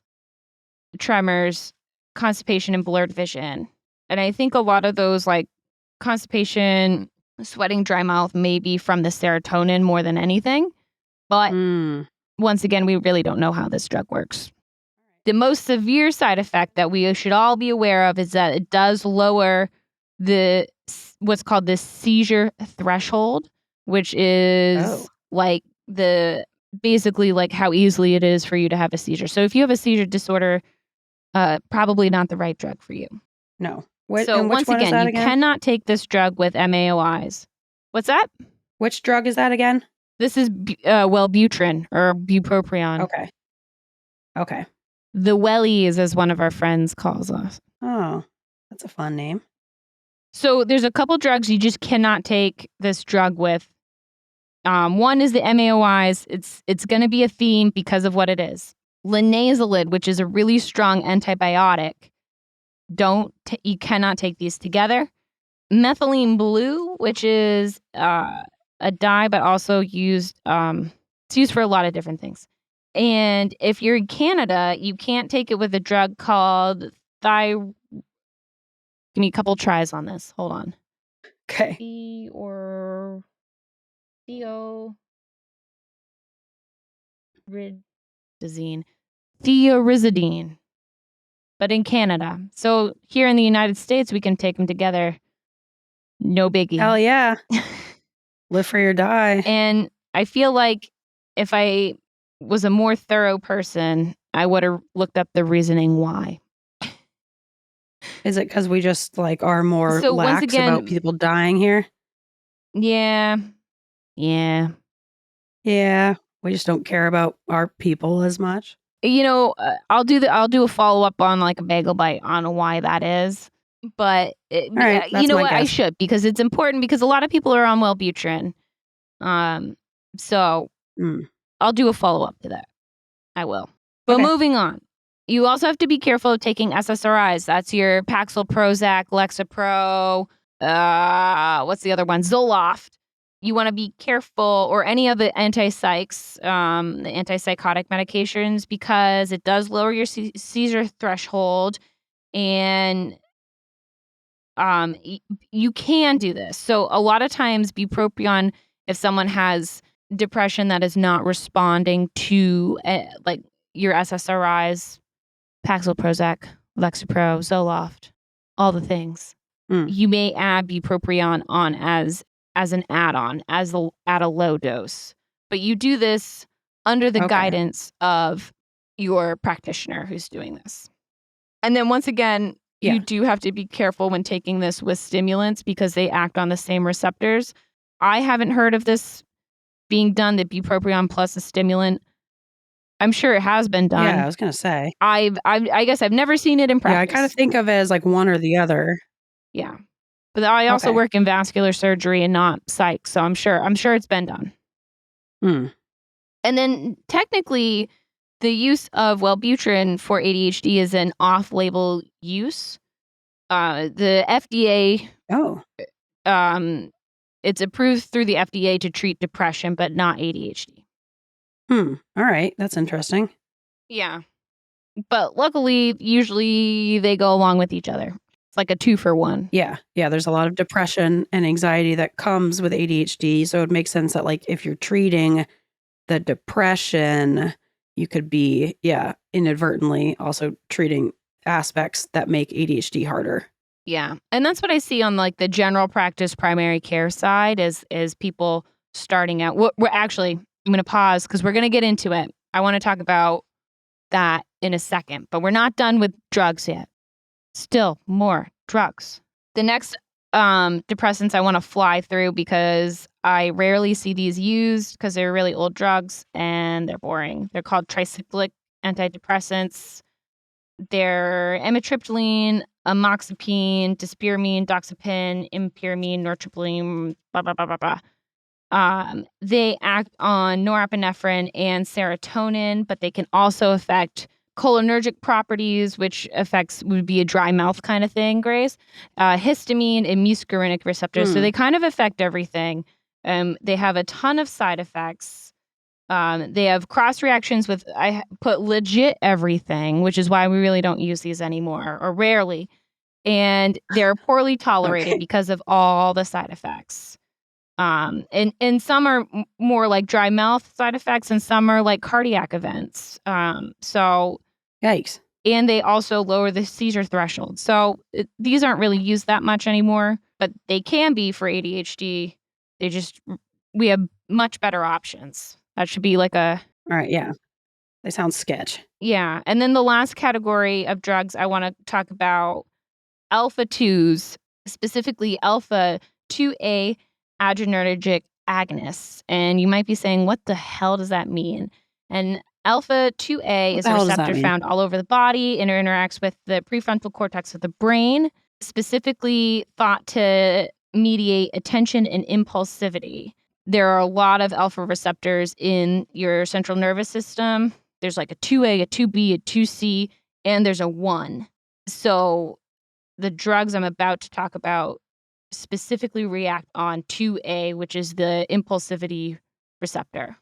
tremors, constipation, and blurred vision. And I think a lot of those, like constipation, sweating, dry mouth, may be from the serotonin more than anything. But once again, we really don't know how this drug works. The most severe side effect that we should all be aware of is that it does lower what's called the seizure threshold, which is like basically like how easily it is for you to have a seizure. So if you have a seizure disorder, probably not the right drug for you. No. So once again, you cannot take this drug with MAOIs. What's that? Which drug is that again? This is Wellbutrin or bupropion. Okay. The wellies, as one of our friends calls us. Oh, that's a fun name. So there's a couple drugs you just cannot take this drug with. One is the MAOIs. It's going to be a theme because of what it is. Linezolid, which is a really strong antibiotic. You cannot take these together. Methylene blue, which is a dye, but also used. It's used for a lot of different things. And if you're in Canada, you can't take it with a drug called Give me a couple tries on this. Hold on. Okay. Theorizidine. But in Canada. So here in the United States, we can take them together. No biggie. Hell yeah. Live free or die. And I feel like if I was a more thorough person, I would have looked up the reasoning why. Is it because we just like are more lax about people dying here? Yeah. We just don't care about our people as much. You know, I'll do a follow up on like a bagel bite on why that is. But you know what? I should, because it's important, because a lot of people are on Wellbutrin. So I'll do a follow up to that. I will. But moving on. You also have to be careful of taking SSRIs. That's your Paxil, Prozac, Lexapro. What's the other one? Zoloft. You want to be careful, or any of the antipsychs, the antipsychotic medications, because it does lower your seizure threshold, and you can do this. So a lot of times, bupropion, if someone has depression that is not responding to like your SSRIs, Paxil, Prozac, Lexapro, Zoloft, all the things, you may add bupropion on as an add-on, at a low dose. But you do this under the guidance of your practitioner who's doing this. And then once again, you do have to be careful when taking this with stimulants, because they act on the same receptors. I haven't heard of this being done, the bupropion plus a stimulant. I'm sure it has been done. Yeah, I was going to say. I guess I've never seen it in practice. Yeah, I kind of think of it as like one or the other. Yeah. But I also Okay. work in vascular surgery and not psych, so I'm sure it's been done. Hmm. And then technically, the use of Wellbutrin for ADHD is an off-label use. The FDA, Oh. it's approved through the FDA to treat depression, but not ADHD. All right. That's interesting. Yeah. But luckily, usually they go along with each other. It's like a 2-for-1. Yeah. Yeah. There's a lot of depression and anxiety that comes with ADHD. So it makes sense that, like, if you're treating the depression, you could be, inadvertently also treating aspects that make ADHD harder. Yeah. And that's what I see on like the general practice primary care side is people starting out. We're actually, I'm going to pause because we're going to get into it. I want to talk about that in a second, but we're not done with drugs yet. Still more drugs. The next depressants I want to fly through because I rarely see these used because they're really old drugs and they're boring. They're called tricyclic antidepressants. They're amitriptyline, amoxapine, dispiramine, doxepin, impyramine, nortriptyline, blah, blah, blah, blah, blah. They act on norepinephrine and serotonin, but they can also affect cholinergic properties, which would be a dry mouth kind of thing, Grace. Histamine and muscarinic receptors. So they kind of affect everything. They have a ton of side effects. They have cross reactions with, I put legit everything, which is why we really don't use these anymore or rarely. And they're poorly tolerated because of all the side effects. And some are more like dry mouth side effects and some are like cardiac events. So Yikes. And they also lower the seizure threshold. So these aren't really used that much anymore, but they can be for ADHD. We have much better options. That should be like a... All right. Yeah. They sound sketch. Yeah. And then the last category of drugs I want to talk about, alpha 2s, specifically alpha 2A adrenergic agonists. And you might be saying, what the hell does that mean? And alpha 2A is a receptor found all over the body and interacts with the prefrontal cortex of the brain, specifically thought to mediate attention and impulsivity. There are a lot of alpha receptors in your central nervous system. There's like a 2A, a 2B, a 2C, and there's a 1. So the drugs I'm about to talk about specifically react on 2A, which is the impulsivity receptor.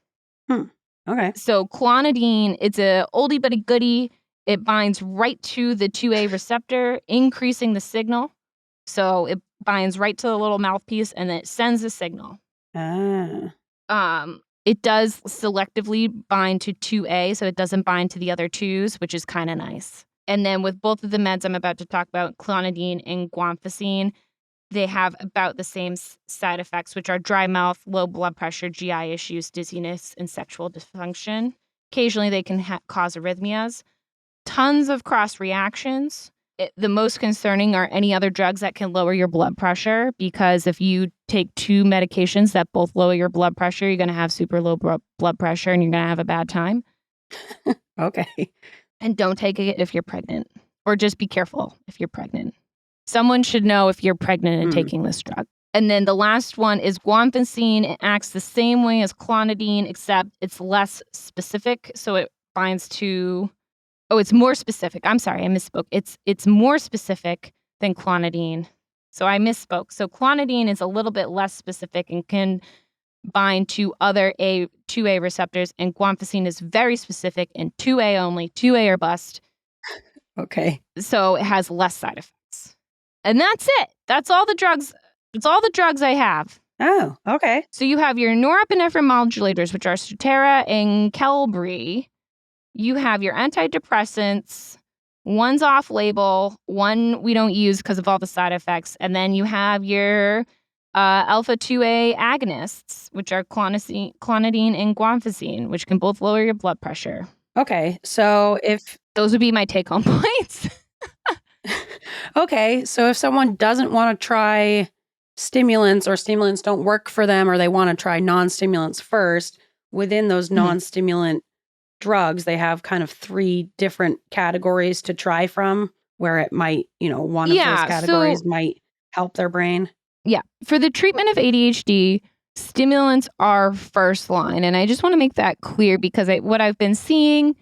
Okay. So clonidine, it's a oldie but a goodie. It binds right to the 2A receptor, increasing the signal. So it binds right to the little mouthpiece and it sends a signal. It does selectively bind to 2A, so it doesn't bind to the other 2s, which is kind of nice. And then with both of the meds I'm about to talk about, clonidine and guanfacine, they have about the same side effects, which are dry mouth, low blood pressure, GI issues, dizziness, and sexual dysfunction. Occasionally, they can cause arrhythmias. Tons of cross reactions. The most concerning are any other drugs that can lower your blood pressure, because if you take 2 medications that both lower your blood pressure, you're going to have super low blood pressure and you're going to have a bad time. Okay. And don't take it if you're pregnant, or just be careful if you're pregnant. Someone should know if you're pregnant and taking this drug. And then the last one is guanfacine. It acts the same way as clonidine, except it's less specific. So it binds to... Oh, it's more specific. I'm sorry, I misspoke. It's more specific than clonidine. So I misspoke. So clonidine is a little bit less specific and can bind to other 2A receptors, and guanfacine is very specific and 2A only, 2A or bust. Okay. So it has less side effects. And that's it. That's all the drugs. It's all the drugs I have. Oh, okay. So you have your norepinephrine modulators, which are Strattera and Qelbree. You have your antidepressants. One's off-label. One we don't use because of all the side effects. And then you have your alpha 2A agonists, which are clonidine and guanfacine, which can both lower your blood pressure. Okay. So if... Those would be my take-home points. Okay. So if someone doesn't want to try stimulants, or stimulants don't work for them, or they want to try non-stimulants first, within those non-stimulant drugs, they have kind of 3 different categories to try from, where it might, one of those categories might help their brain. Yeah. For the treatment of ADHD, stimulants are first line. And I just want to make that clear because what I've been seeing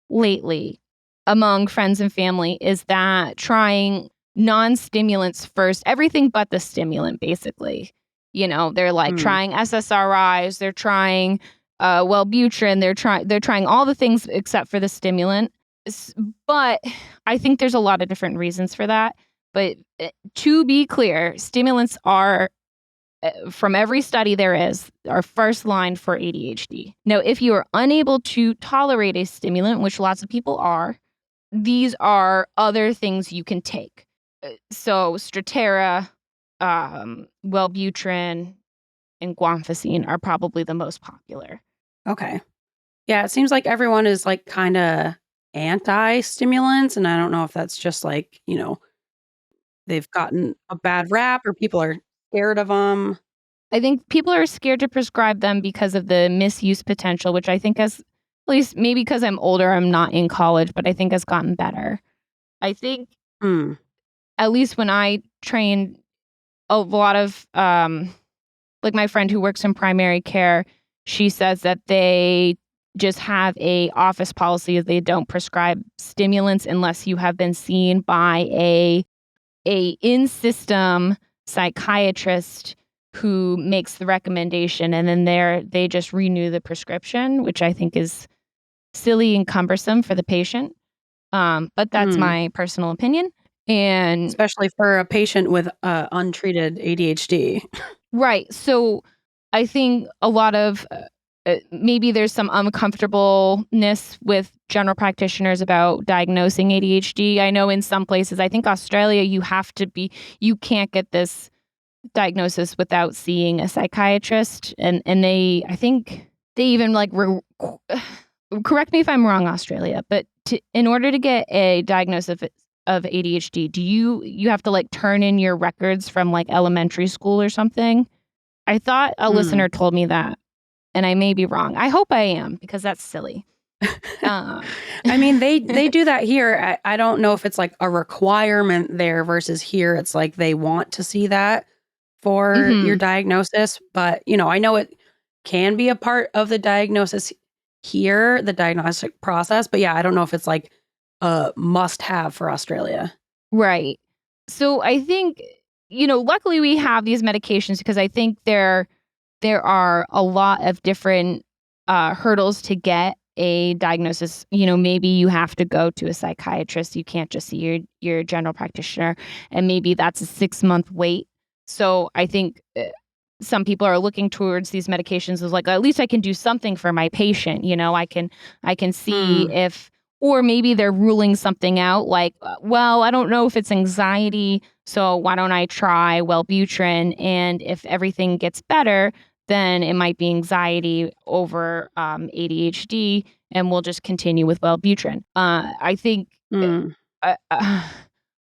lately among friends and family is that trying non-stimulants first, everything but the stimulant, basically. They're like trying SSRIs, they're trying Wellbutrin, they're trying all the things except for the stimulant. But I think there's a lot of different reasons for that. But to be clear, stimulants are, from every study there is, are first line for ADHD. Now, if you are unable to tolerate a stimulant, which lots of people are, these are other things you can take. So Strattera, Wellbutrin, and guanfacine are probably the most popular. Okay. Yeah, it seems like everyone is like kind of anti-stimulants, and I don't know if that's just like, they've gotten a bad rap or people are scared of them. I think people are scared to prescribe them because of the misuse potential, which I think has, at least maybe because I'm older, I'm not in college, but I think has gotten better. I think, at least when I trained, a lot of, like my friend who works in primary care, she says that they just have a office policy that they don't prescribe stimulants unless you have been seen by a in-system psychiatrist who makes the recommendation, and then they just renew the prescription, which I think is silly and cumbersome for the patient. But that's my personal opinion. And especially for a patient with untreated ADHD. right. So I think a lot of maybe there's some uncomfortableness with general practitioners about diagnosing ADHD. I know in some places, I think Australia, you can't get this diagnosis without seeing a psychiatrist. And I think they even like, correct me if I'm wrong, Australia, but in order to get a diagnosis of ADHD, do you have to like turn in your records from like elementary school or something? I thought a listener told me that, and I may be wrong. I hope I am, because that's silly. I mean, they do that here. I don't know if it's like a requirement there versus here. It's like they want to see that for your diagnosis. But, I know it can be a part of the diagnosis here, the diagnostic process. But yeah, I don't know if it's like a must have for Australia. Right. So I think, luckily we have these medications because I think there are a lot of different hurdles to get a diagnosis. Maybe you have to go to a psychiatrist. You can't just see your general practitioner, and maybe that's a 6-month wait. So I think some people are looking towards these medications as like, at least I can do something for my patient. I can see if, or maybe they're ruling something out like, well, I don't know if it's anxiety, so why don't I try Wellbutrin? And if everything gets better, then it might be anxiety over ADHD, and we'll just continue with Wellbutrin. I think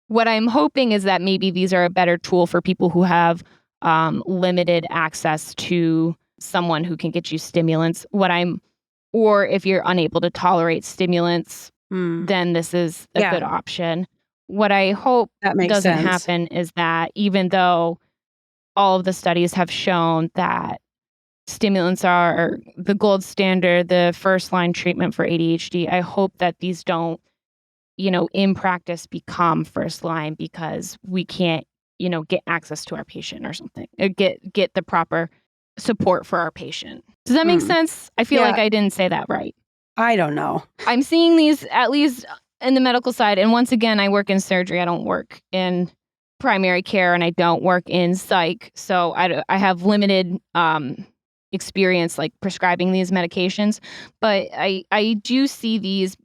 what I'm hoping is that maybe these are a better tool for people who have limited access to someone who can get you stimulants. Or if you're unable to tolerate stimulants, then this is a good option. What I hope doesn't happen is that even though all of the studies have shown that stimulants are the gold standard, the first line treatment for ADHD, I hope that these don't, in practice become first line because we can't, get access to our patient or something, or get the proper support for our patient. Does that make sense? I feel like I didn't say that right. I don't know. I'm seeing these at least in the medical side. And once again, I work in surgery. I don't work in primary care, and I don't work in psych. So I have limited experience like prescribing these medications. But I do see these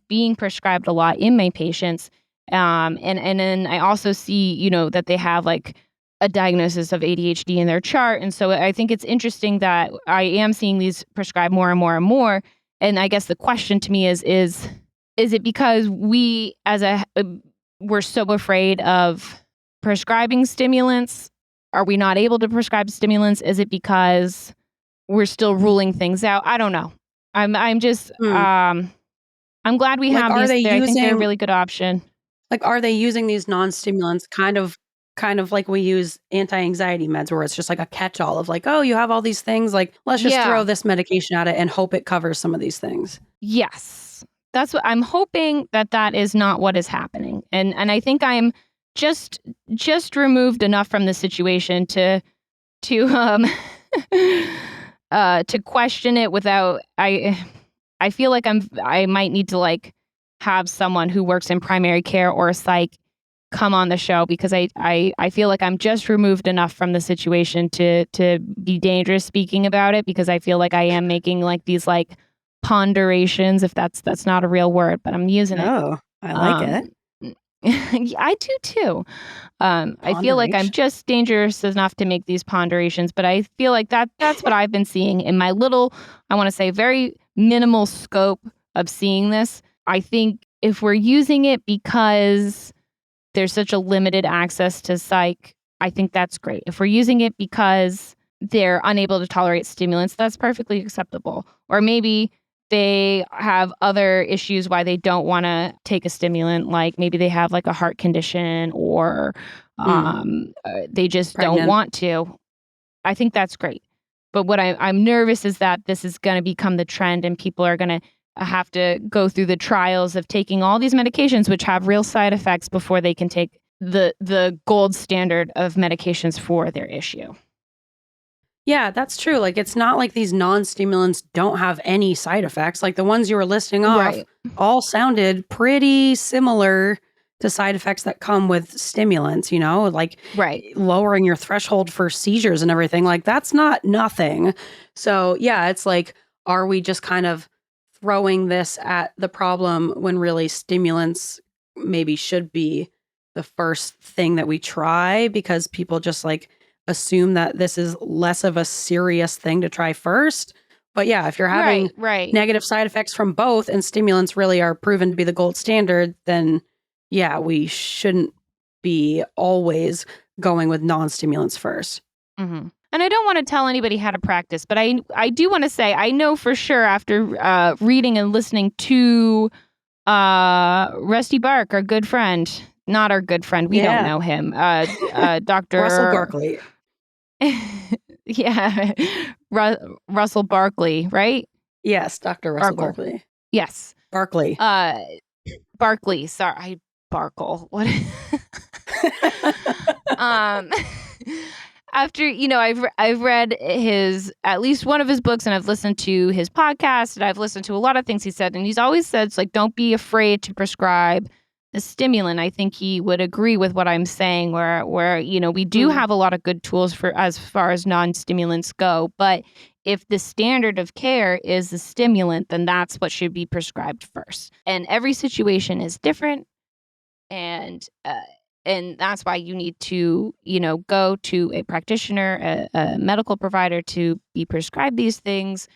being prescribed a lot in my patients. And then I also see, that they have like a diagnosis of ADHD in their chart. And so I think it's interesting that I am seeing these prescribed more and more and more. And I guess the question to me is it because we we're so afraid of prescribing stimulants? Are we not able to prescribe stimulants? Is it because we're still ruling things out? I don't know. I'm just I'm glad we have these. I think they're a really good option. Like, are they using these non-stimulants kind of kind of like we use anti-anxiety meds where it's just like a catch-all of like, oh, you have all these things. Like, let's just throw this medication at it and hope it covers some of these things. Yes. That's what I'm hoping that is not what is happening. And I think I'm just removed enough from the situation to question it without I feel like I might need to like have someone who works in primary care or a psych come on the show, because I feel like I'm just removed enough from the situation to be dangerous speaking about it, because I feel like I am making like these like ponderations, if that's not a real word, but I'm using it. Oh, I like it. I do too. I feel like I'm just dangerous enough to make these ponderations, but I feel like that's what I've been seeing in my little, I want to say, very minimal scope of seeing this. I think if we're using it because there's such a limited access to psych, I think that's great. If we're using it because they're unable to tolerate stimulants, that's perfectly acceptable. Or maybe they have other issues why they don't want to take a stimulant, like maybe they have like a heart condition or they just don't want to. I think that's great. But what I'm nervous is that this is going to become the trend and people are going to have to go through the trials of taking all these medications which have real side effects before they can take the gold standard of medications for their issue. Yeah, that's true. Like, it's not like these non-stimulants don't have any side effects. Like, the ones you were listing off all sounded pretty similar to side effects that come with stimulants, you know, like lowering your threshold for seizures and everything. Like, that's not nothing. So, yeah, it's like, are we just kind of throwing this at the problem when really stimulants maybe should be the first thing that we try, because people just like assume that this is less of a serious thing to try first. But yeah, if you're having negative side effects from both and stimulants really are proven to be the gold standard, then yeah, we shouldn't be always going with non-stimulants first. Mm-hmm. And I don't want to tell anybody how to practice, but I do want to say, I know for sure after reading and listening to Rusty Bark, our good friend, not our good friend, we don't know him, Dr. Russell Barkley. Yeah, Russell Barkley, right? Yes, Dr. Russell Barkley. Yes. Barkley. Barkley, sorry, Barkle. What? After, you know, I've read at least one of his books, and I've listened to his podcast, and I've listened to a lot of things he said, and he's always said, it's like, don't be afraid to prescribe the stimulant. I think he would agree with what I'm saying, where you know, we do have a lot of good tools for as far as non-stimulants go, but if the standard of care is the stimulant, then that's what should be prescribed first. And every situation is different, and that's why you need to, you know, go to a practitioner, a medical provider to be prescribed these things,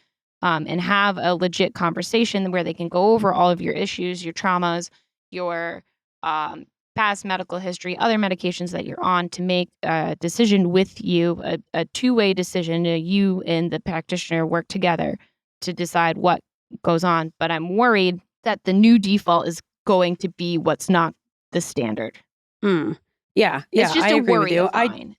and have a legit conversation where they can go over all of your issues, your traumas, your past medical history, other medications that you're on, to make a decision with you, a two-way decision. You and the practitioner work together to decide what goes on. But I'm worried that the new default is going to be what's not the standard. Yeah, it's just I a agree worry with you. of mine.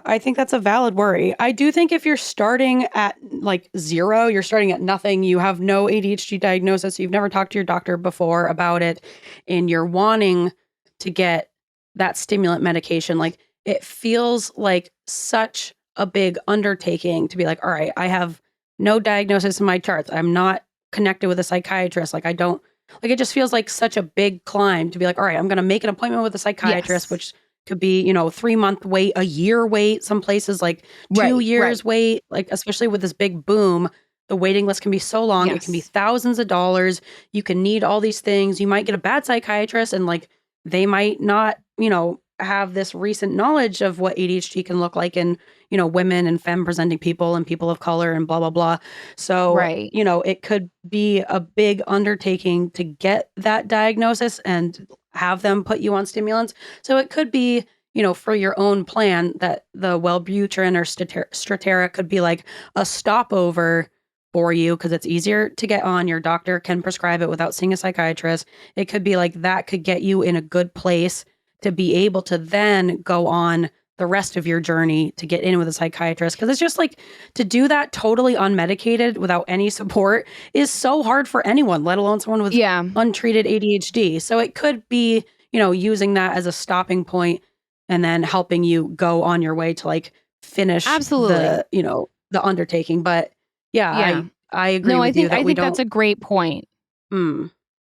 I think that's a valid worry. I do think if you're starting at like zero, you're starting at nothing, you have no ADHD diagnosis, you've never talked to your doctor before about it, and you're wanting to get that stimulant medication, like, it feels like such a big undertaking to be like, all right, I have no diagnosis in my charts, I'm not connected with a psychiatrist, like, I don't, like, it just feels like such a big climb to be like, all right, I'm going to make an appointment with a psychiatrist, which could be, you know, 3-month wait, a year wait, some places like 2 years wait, like, especially with this big boom, the waiting list can be so long. It can be thousands of dollars. You can need all these things. You might get a bad psychiatrist and like, they might not, you know, have this recent knowledge of what ADHD can look like in, you know, women and femme presenting people and people of color and blah, blah, blah. So, you know, it could be a big undertaking to get that diagnosis and have them put you on stimulants. So it could be, you know, for your own plan that the Wellbutrin or Strattera could be like a stopover for you because it's easier to get on. Your doctor can prescribe it without seeing a psychiatrist. It could be like that could get you in a good place to be able to then go on the rest of your journey to get in with a psychiatrist. Because it's just like to do that totally unmedicated without any support is so hard for anyone, let alone someone with untreated ADHD. So it could be, using that as a stopping point and then helping you go on your way to like finish the undertaking. But I agree with you that I think that's a great point.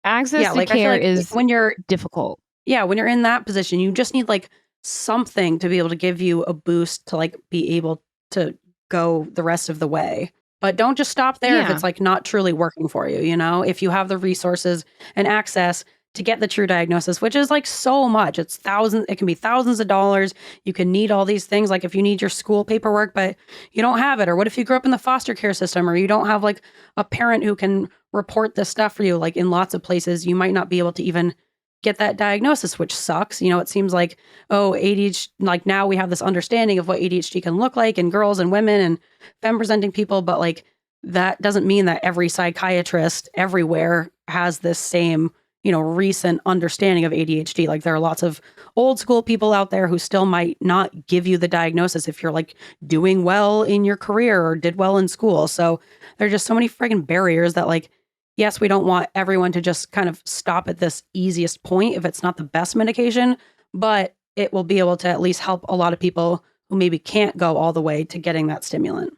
Access to care is when you're difficult. Yeah, when you're in that position, you just need like something to be able to give you a boost to like be able to go the rest of the way. But don't just stop there if it's like not truly working for you, if you have the resources and access to get the true diagnosis, which is like so much. It can be thousands of dollars. You can need all these things. Like if you need your school paperwork, but you don't have it. Or what if you grew up in the foster care system or you don't have like a parent who can report this stuff for you? Like in lots of places, you might not be able to even get that diagnosis, which sucks. It seems like, ADHD, like now we have this understanding of what ADHD can look like in girls and women and femme presenting people. But like, that doesn't mean that every psychiatrist everywhere has this same recent understanding of ADHD. Like there are lots of old school people out there who still might not give you the diagnosis if you're like doing well in your career or did well in school. So there are just so many friggin' barriers that like, yes, we don't want everyone to just kind of stop at this easiest point if it's not the best medication, but it will be able to at least help a lot of people who maybe can't go all the way to getting that stimulant.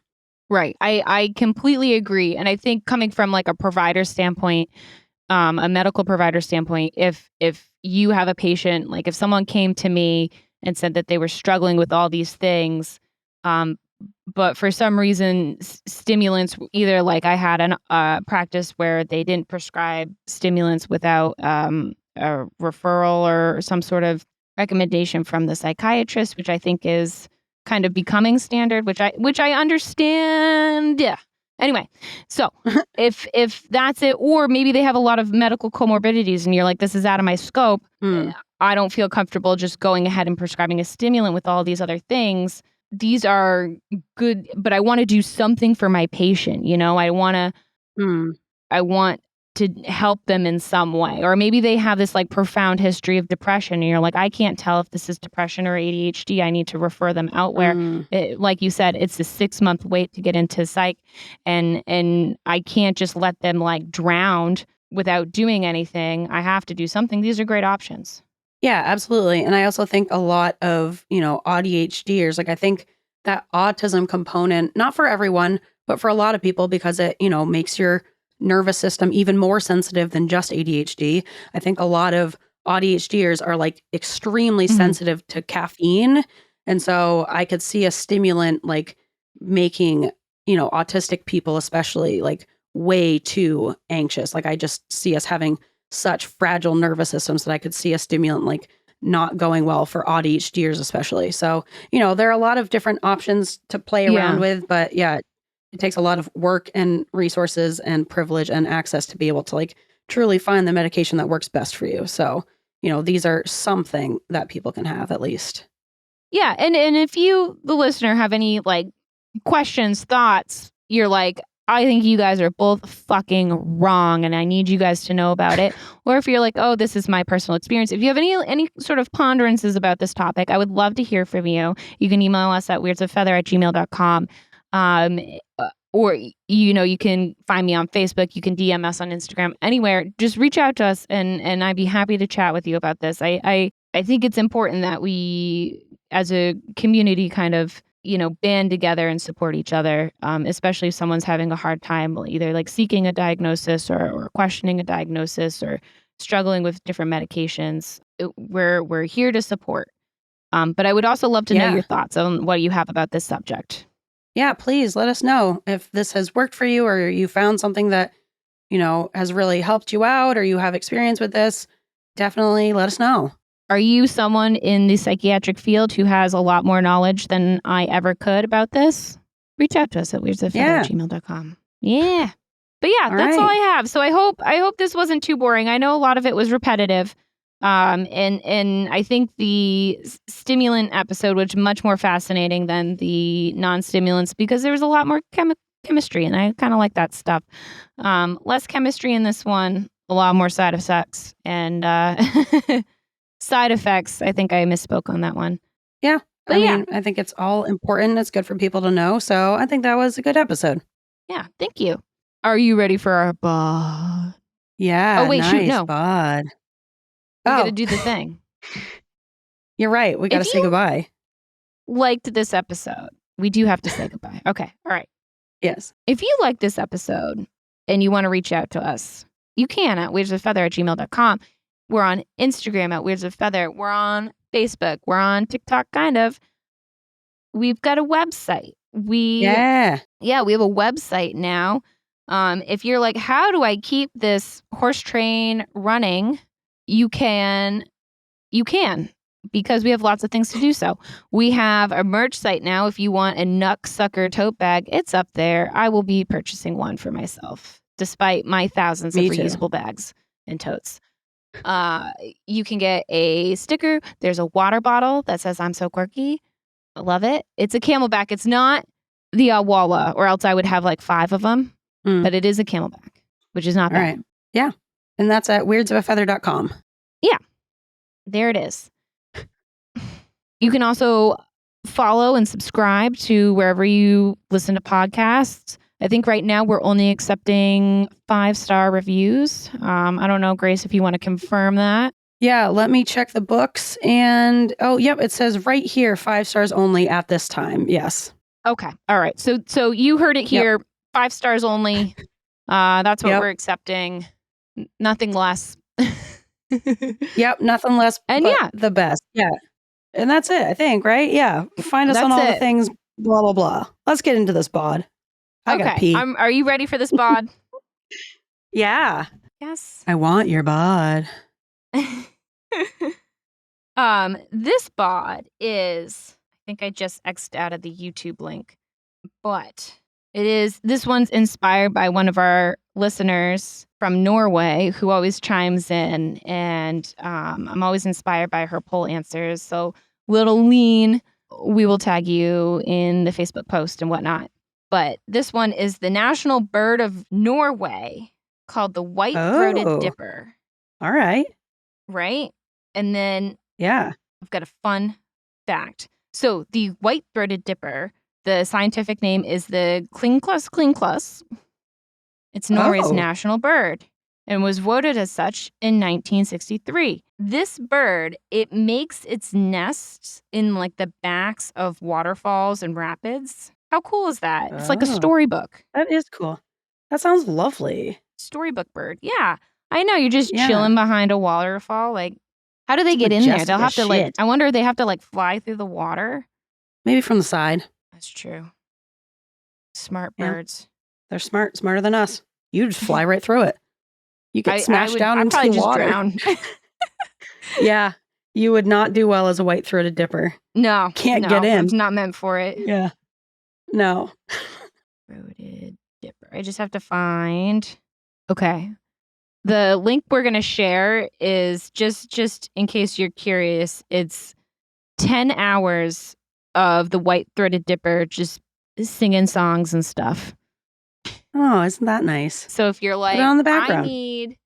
Right. I completely agree. And I think coming from like a provider standpoint, a medical provider standpoint, if you have a patient, like if someone came to me and said that they were struggling with all these things, but for some reason stimulants, either like I had a practice where they didn't prescribe stimulants without a referral or some sort of recommendation from the psychiatrist, which I think is kind of becoming standard, which I understand. Yeah. Anyway, so if that's it, or maybe they have a lot of medical comorbidities and you're like, this is out of my scope. I don't feel comfortable just going ahead and prescribing a stimulant with all these other things. These are good, but I want to do something for my patient. I want to help them in some way. Or maybe they have this like profound history of depression and you're like, I can't tell if this is depression or ADHD. I need to refer them out where, like you said, it's a 6-month wait to get into psych. And I can't just let them like drown without doing anything. I have to do something. These are great options. Yeah, absolutely. And I also think a lot of, ADHDers, like I think that autism component, not for everyone, but for a lot of people, because it, makes your nervous system even more sensitive than just ADHD. I think a lot of ADHDers are like extremely sensitive to caffeine. And so I could see a stimulant like making, autistic people especially like way too anxious. Like I just see us having such fragile nervous systems that I could see a stimulant like not going well for ADHDers especially. So, there are a lot of different options to play around with, but it takes a lot of work and resources and privilege and access to be able to like truly find the medication that works best for you. So, these are something that people can have at least. Yeah. And if you, the listener, have any like questions, thoughts, you're like, I think you guys are both fucking wrong and I need you guys to know about it. Or if you're like, oh, this is my personal experience. If you have any sort of ponderances about this topic, I would love to hear from you. You can email us at weirdsofeather@gmail.com. Or, you can find me on Facebook. You can DM us on Instagram, anywhere. Just reach out to us and I'd be happy to chat with you about this. I think it's important that we, as a community, kind of, band together and support each other, especially if someone's having a hard time either like seeking a diagnosis or questioning a diagnosis or struggling with different medications. We're here to support. But I would also love to know your thoughts on what you have about this subject. Yeah, please let us know if this has worked for you or you found something that, has really helped you out or you have experience with this. Definitely let us know. Are you someone in the psychiatric field who has a lot more knowledge than I ever could about this? Reach out to us at weirdsofeather@gmail.com. Yeah. But that's all I have. So I hope this wasn't too boring. I know a lot of it was repetitive. And I think the stimulant episode was much more fascinating than the non-stimulants because there was a lot more chemistry and I kind of like that stuff. Less chemistry in this one, a lot more side effects. And Side effects, I think I misspoke on that one. Yeah. But I yeah. mean, I think it's all important. It's good for people to know. So I think that was a good episode. Yeah, thank you. Are you ready for our bod? Yeah. Oh, wait, nice, shoot, no. Bud. We got to do the thing. You're right. We got to say goodbye. Liked this episode. We do have to say goodbye. Okay. All right. Yes. If you like this episode and you want to reach out to us, you can at weirdsofeather@gmail.com. We're on Instagram at weirdsofeather. We're on Facebook. We're on TikTok, kind of. We've got a website. Yeah, we have a website now. If you're like, how do I keep this horse train running? You can, because we have lots of things to do so. We have a merch site now. If you want a Nuck Sucker tote bag, it's up there. I will be purchasing one for myself, despite my thousands of reusable bags and totes. You can get a sticker. There's a water bottle that says I'm so quirky. I love it. It's a camelback. It's not the Walla, or else I would have like 5 of them. But it is a camelback, which is not bad. Right. Yeah. And that's at weirdsofafeather.com. Yeah. There it is. You can also follow and subscribe to wherever you listen to podcasts. I think right now we're only accepting 5-star reviews. I don't know, Grace, if you want to confirm that. Yeah, let me check the books. And yep, it says right here, 5 stars only at this time. Yes. Okay. All right. So you heard it here. Yep. 5 stars only. That's what we're accepting. Nothing less. Yep, nothing less. And but the best. Yeah. And that's it, I think, right? Yeah. Find us on all the things, blah, blah, blah. Let's get into this bod. I gotta pee. Are you ready for this bod? Yeah. Yes. I want your bod. This bod is, I think I just X'd out of the YouTube link, but this one's inspired by one of our listeners from Norway who always chimes in, and I'm always inspired by her poll answers. So little lean, we will tag you in the Facebook post and whatnot. But this one is the national bird of Norway, called the white-throated dipper. All right. Right? And then I've got a fun fact. So the white-throated dipper, the scientific name is the Klingklus. It's Norway's national bird and was voted as such in 1963. This bird, it makes its nests in like the backs of waterfalls and rapids. How cool is that? It's like a storybook. That is cool. That sounds lovely. Storybook bird. Yeah. I know, you're just chilling behind a waterfall. Like, how do they get in there? They'll have to I wonder if they have to fly through the water. Maybe from the side. That's true. Smart birds. They're smarter than us. You just fly right through it. You get smashed down into the water. I'd probably just drown. Yeah. You would not do well as a white-throated dipper. No. Can't get in. It's not meant for it. Yeah. No. Throated dipper. I just have to find. Okay. The link we're going to share is just in case you're curious. It's 10 hours of the white-throated dipper just singing songs and stuff. Oh, isn't that nice? So if you're like, on the background. I need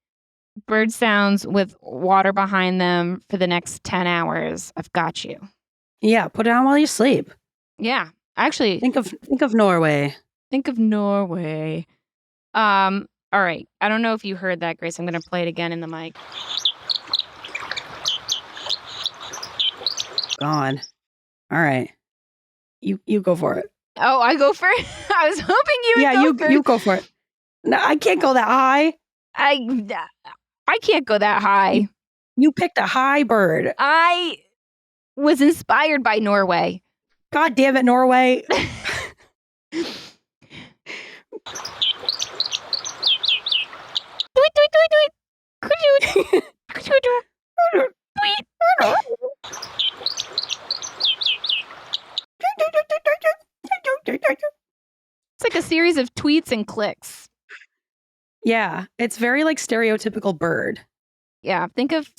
bird sounds with water behind them for the next 10 hours, I've got you. Yeah, put it on while you sleep. Yeah. Actually, think of Norway. Think of Norway. All right. I don't know if you heard that, Grace. I'm going to play it again in the mic. God. All right. You go for it. Oh, I go for it? I was hoping you would go first. You go for it. No, I can't go that high. I can't go that high. You picked a high bird. I was inspired by Norway. God damn it, Norway. It's like a series of tweets and clicks. Yeah, it's very like stereotypical bird. Yeah, think of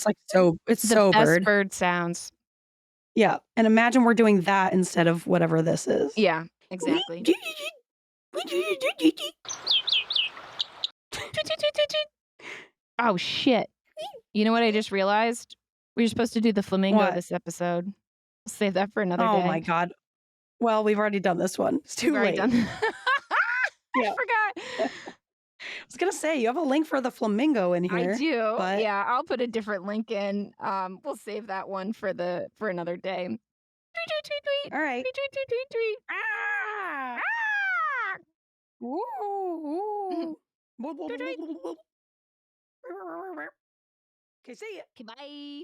it's so best bird sounds. Yeah, and imagine we're doing that instead of whatever this is. Yeah, exactly. Oh shit! You know what I just realized? We were supposed to do the flamingo What? this episode. We'll save that for another Oh day. my God. Well, we've already done this one. It's too We've already late. done. Yeah. I forgot. I was going to say, you have a link for the flamingo in here. I do. But Yeah, I'll put a different link in. We'll save that one for another day. Tweet, tweet, tweet, tweet. all right. Tweet, tweet, tweet, tweet, tweet. Ah! Ah! Ooh, ooh. Tweet, tweet. Okay, see ya. Okay, bye.